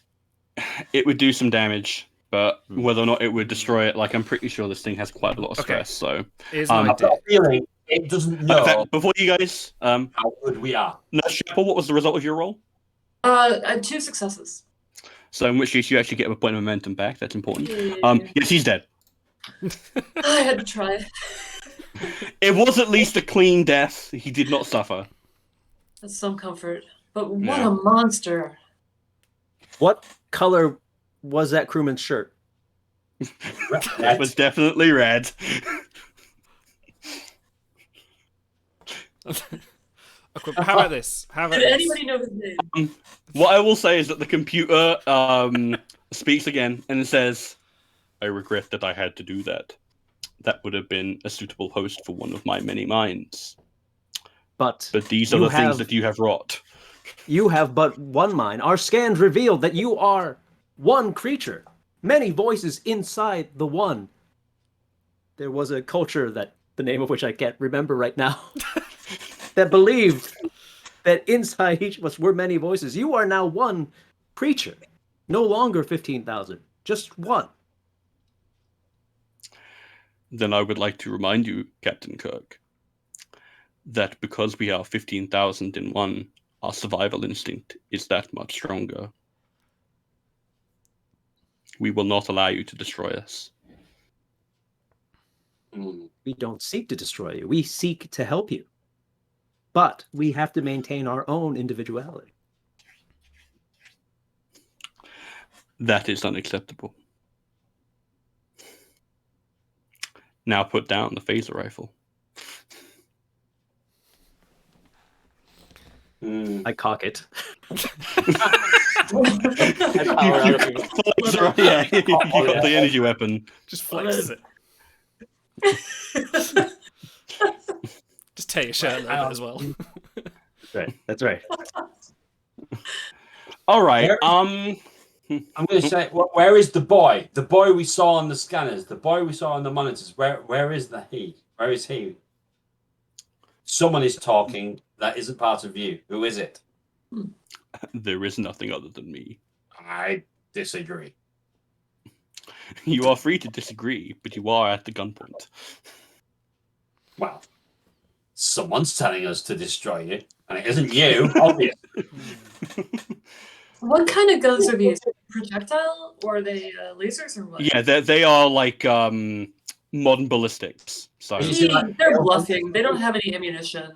It would do some damage, but whether or not it would destroy it, like I'm pretty sure this thing has quite a lot of Okay. stress. So Here's an I've idea. got a feeling it doesn't in know fact, before you guys, how good we are. Nurse Chapel, what was the result of your roll? 2 successes. So in which case you actually get a point of momentum back. That's important. Yes, he's dead. I had to try. It was at least a clean death. He did not suffer. That's some comfort. But what Yeah. a monster. What color was that crewman's shirt? It was definitely red. How about this? How about Did this? anybody know his name? What I will say is that the computer speaks again and it says, I regret that I had to do that. That would have been a suitable host for one of my many minds. But these are the things that you have wrought. You have but one mind. Our scans revealed that you are one creature. Many voices inside the one. There was a culture that the name of which I can't remember right now that believed that inside each of us were many voices. You are now one creature. No longer 15,000. Just one. Then I would like to remind you, Captain Kirk, that because we are 15,000 in one, our survival instinct is that much stronger. We will not allow you to destroy us. We don't seek to destroy you. We seek to help you. But we have to maintain our own individuality. That is unacceptable. Now put down the phaser rifle. I cock it. Yeah, you got the energy weapon. Just flexes it. Just tear your shirt a little bit as well. Right. That's right. All right. I'm going to say, where is the boy? The boy we saw on the scanners. The boy we saw on the monitors. Where is the he? Where is he? Someone is talking that isn't part of you. Who is it? There is nothing other than me. I disagree. You are free to disagree, but you are at the gunpoint. Well, someone's telling us to destroy you, and it isn't you, obviously. What kind of guns are these? Projectile? Or are they lasers or what? Yeah, they are like modern ballistics. So They're bluffing. They don't have any ammunition.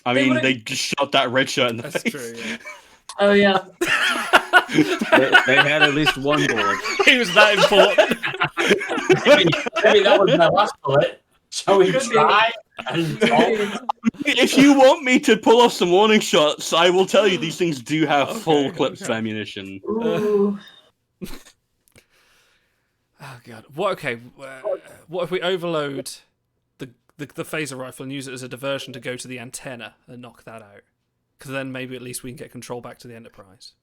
I They mean, wouldn't- they just shot that red shirt in the That's face. true, yeah. Oh, yeah. They had at least one bullet. He was that important. Maybe that was my last bullet. Shall we Could be. try and talk? If you want me to pull off some warning shots, I will tell you these things do have full clips of ammunition. Ooh. Oh god. What? Okay. What if we overload the phaser rifle and use it as a diversion to go to the antenna and knock that out? Because then maybe at least we can get control back to the Enterprise.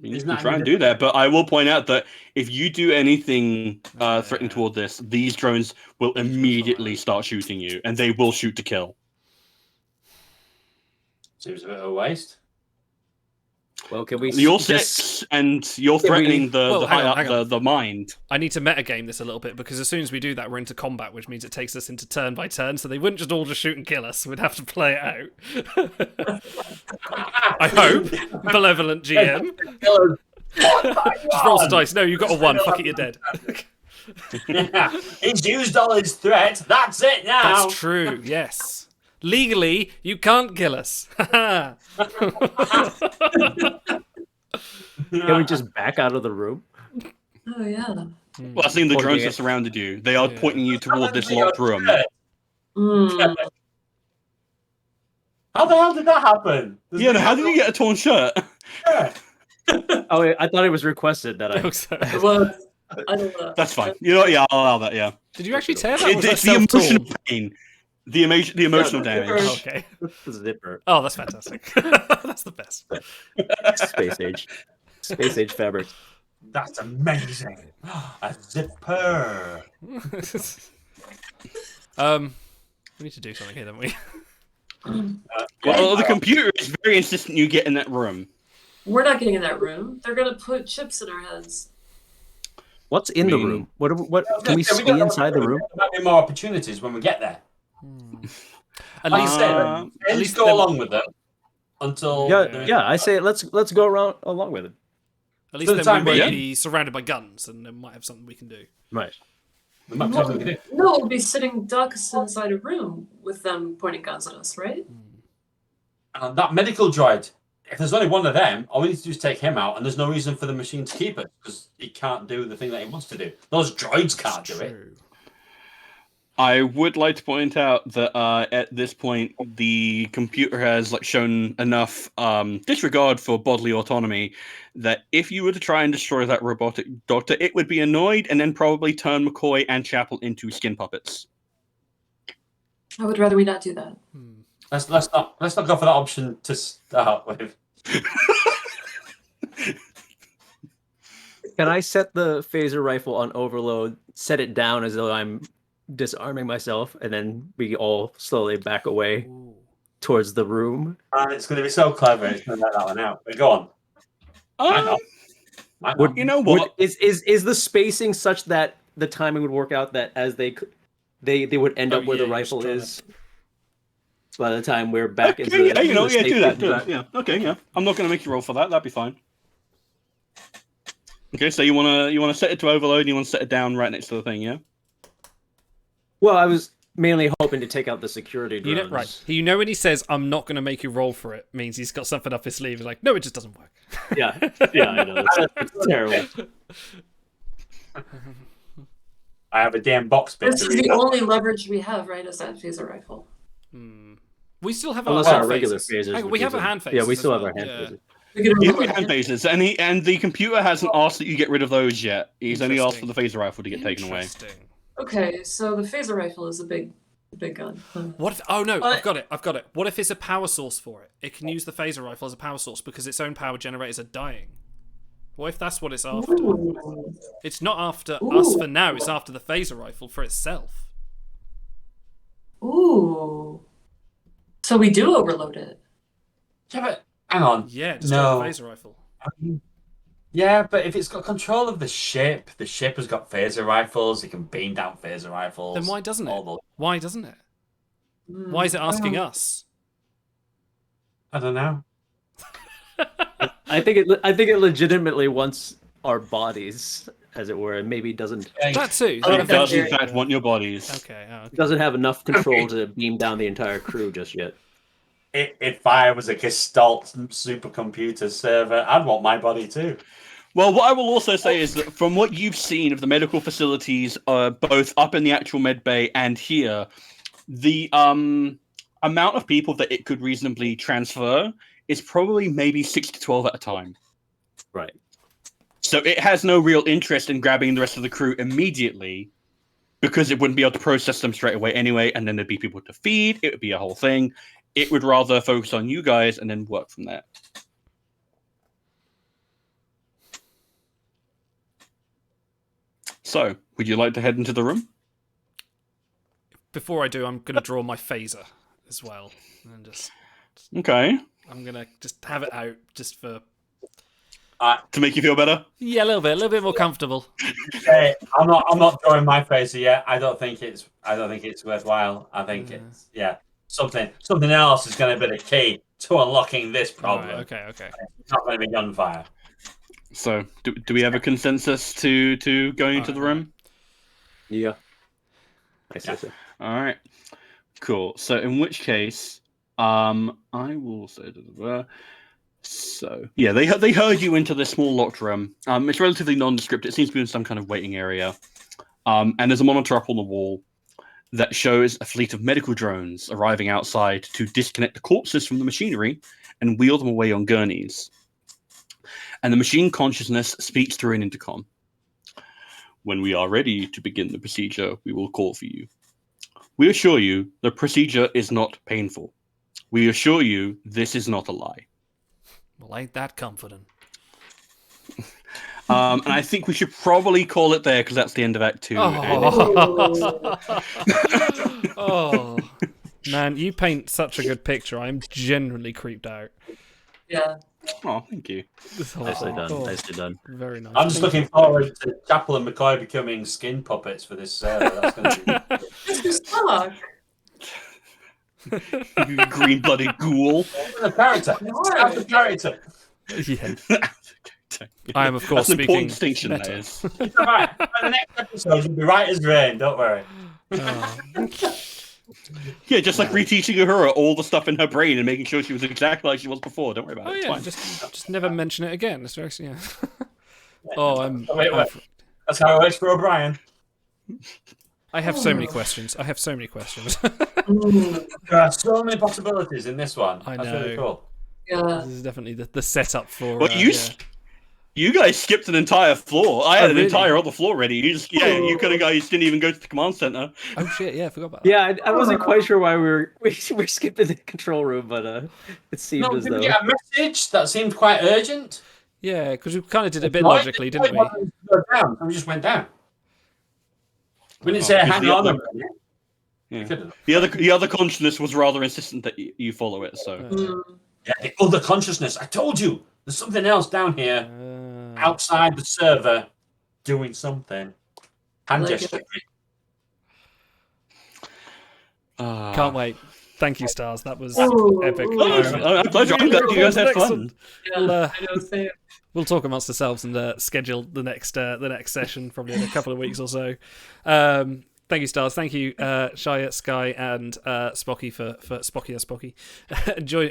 You can try and do that, but I will point out that if you do anything threatening toward this, these drones will immediately start shooting you, and they will shoot to kill. Seems a bit of a waste. Well, can we You're just... 6, and you're threatening Well, hang on. the mind. I need to metagame this a little bit because as soon as we do that, we're into combat, which means it takes us into turn by turn. So they wouldn't just all just shoot and kill us. We'd have to play it out. I hope, benevolent GM. Just roll some dice. No, you got a 1. Fuck it, you're dead. Yeah. He's used all his threat. That's it now. That's true. Yes. Legally, you can't kill us. Can we just back out of the room? Oh, yeah. Well, I think the Pointing drones it. that surrounded you, they are Yeah. pointing you toward this locked room. Mm. How the hell did that happen? Yeah, no, how did you get a torn shirt? Yeah. Oh, I thought it was requested that I... Well, I don't know. That's fine. You know what? Yeah, I'll allow that, yeah. Did you actually tear that? Or was It's that the emotional self-taught? pain. The emotional damage. Okay. The zipper. Oh, that's fantastic. That's the best. Space age. Space age fabric. That's amazing. A zipper. We need to do something here, don't we? Well, the computer is very insistent you get in that room. We're not getting in that room. They're going to put chips in our heads. What's in the room? What can we see inside the room? There might be more opportunities when we get there. At Like least, I said, at least go there- along with them. until Yeah. I say let's go around along with it. At least For the then time we won't being. be surrounded by guns, and it might have something we can do. Right. there might be something we can do. No, we'll be sitting ducks inside a room with them pointing guns at us, right? And that medical droid, if there's only one of them, all we need to do is take him out, and there's no reason for the machine to keep it because he can't do the thing that he wants to do. Those droids can't do it. True. I would like to point out that at this point, the computer has shown enough disregard for bodily autonomy that if you were to try and destroy that robotic doctor, it would be annoyed and then probably turn McCoy and Chapel into skin puppets. I would rather we not do that. Let's not go for that option to start with. Can I set the phaser rifle on overload, set it down as though I'm disarming myself, and then we all slowly back away towards the room? And it's going to be so clever. It's going to let that one out. But go on. Might not. You know what? Is the spacing such that the timing would work out that as they would end up where the rifle is by the time we're back into the do safe that. room? Yeah, okay, yeah. I'm not going to make you roll for that. That'd be fine. Okay, so you wanna set it to overload. And you want to set it down right next to the thing, yeah? Well, I was mainly hoping to take out the security drones. Right. When he says, "I'm not going to make you roll for it," means he's got something up his sleeve. He's like, "No, it just doesn't work." Yeah, I know. It's terrible. I have a damn box bit. This is the only leverage we have, right? Is that phaser rifle? We still have Unless our our hand regular phasers. phasers. Hang on, would we use have our them. hand phasers. Yeah, we still as have our well. hand phasers. We could You have hand phasers, and the computer hasn't asked that you get rid of those yet. He's only asked for Interesting. the phaser rifle to get taken away. Interesting. Okay, so the phaser rifle is a big gun. What if? Oh no, I've got it. What if it's a power source for it? It can use the phaser rifle as a power source because its own power generators are dying. What if that's what it's after? Ooh. It's not after us for now. It's after the phaser rifle for itself. Ooh. So we do overload it. Yeah, but hang on. Yeah, just No. the phaser rifle. Yeah, but if it's got control of the ship has got phaser rifles. It can beam down phaser rifles. Then why doesn't it? all the- Why doesn't it? Why is it asking us? I don't know. I think it legitimately wants our bodies, as it were, and maybe doesn't That too. Oh, It does, in okay. fact, want your bodies. Okay. have enough control to beam down the entire crew just yet. If I was a Gestalt supercomputer server, I'd want my body too. Well, what I will also say is that from what you've seen of the medical facilities, both up in the actual med bay and here, the amount of people that it could reasonably transfer is probably maybe 6 to 12 at a time. Right. So it has no real interest in grabbing the rest of the crew immediately because it wouldn't be able to process them straight away anyway, and then there'd be people to feed. It would be a whole thing. It would rather focus on you guys and then work from there. So, would you like to head into the room? Before I do, I'm going to draw my phaser as well, and just Okay. I'm going to just have it out just for To make you feel better? a little bit more comfortable. Hey, I'm not drawing my phaser yet. I don't think it's worthwhile. I think it's something else is going to be the key to unlocking this problem. Right, okay. It's not going to be gunfire. So, do we have a consensus to going into the room? Yeah. I see. So. All right. Cool. So, in which case, I will say. So, yeah, they herd you into this small locked room. It's relatively nondescript. It seems to be in some kind of waiting area. And there's a monitor up on the wall that shows a fleet of medical drones arriving outside to disconnect the corpses from the machinery and wheel them away on gurneys. And the machine consciousness speaks through an intercom. When we are ready to begin the procedure, we will call for you. We assure you the procedure is not painful. We assure you this is not a lie. Well, ain't that comforting? And I think we should probably call it there because that's the end of Act 2. Oh, man, you paint such a good picture. I'm genuinely creeped out. Yeah. Oh, thank you. Nicely done. Oh, Nicely done. very nice. I'm just looking forward to Chapel and McCoy becoming skin puppets for this server. That's going to be... Mr. Spock. Green-blooded ghoul. The character. Out the character. Yeah. I am, of course, That's an important speaking distinction, meta. that is. It's all right. By the next episode, you'll be right as rain. Don't worry. Oh. Yeah, just like reteaching her all the stuff in her brain and making sure she was exactly like she was before. Don't worry about Oh it. It's yeah, fine. just never mention it again. It's very, yeah. Oh, Wait. That's how it works for O'Brien. I have so many questions. I have so many questions. There are so many possibilities in this one. I That's know. really cool. Yeah. This is definitely the setup for. Well, yeah. you guys skipped an entire floor. I had Oh, an really? entire other floor ready. You could have guys didn't even go to the command center. Oh shit! Yeah, I forgot about that. Yeah, I wasn't quite sure why we're skipping the control room, but it seemed No, as did we though. get a message that seemed quite urgent? Yeah, because we kind of did it a bit Why logically, did didn't we? go down? We just went down. We didn't Oh, say because hang the on. other- Yeah. Yeah. The other consciousness was rather insistent that you follow it. So Yeah, the other consciousness. I told you. There's something else down here, Uh, outside the server, doing something. Hand Like gesture. Can't wait. Thank you, Stars. That was Ooh. epic. Oh, a pleasure. I'm glad you guys had fun. Yeah, Well, I know, same. We'll talk amongst ourselves and schedule the next session probably in a couple of weeks or so. Thank you, Stars. Thank you, Shia, Sky, and Spocky for Spocky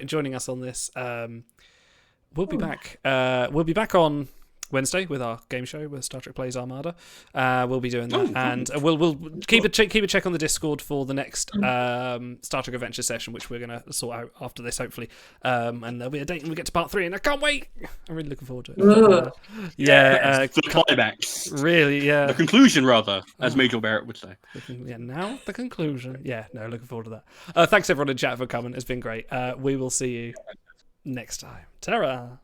joining us on this. We'll be back. We'll be back on Wednesday with our game show with Star Trek Plays Armada. We'll be doing that, and we'll keep a check on the Discord for the next Star Trek Adventure session, which we're gonna sort out after this, hopefully. And there'll be a date, and we get to part 3, and I can't wait. I'm really looking forward to it. The climax. Really, yeah. The conclusion, rather, as Major Barrett would say. Yeah, now the conclusion. Yeah, no, looking forward to that. Thanks everyone in chat for coming. It's been great. We will see you next time. Ta-ra.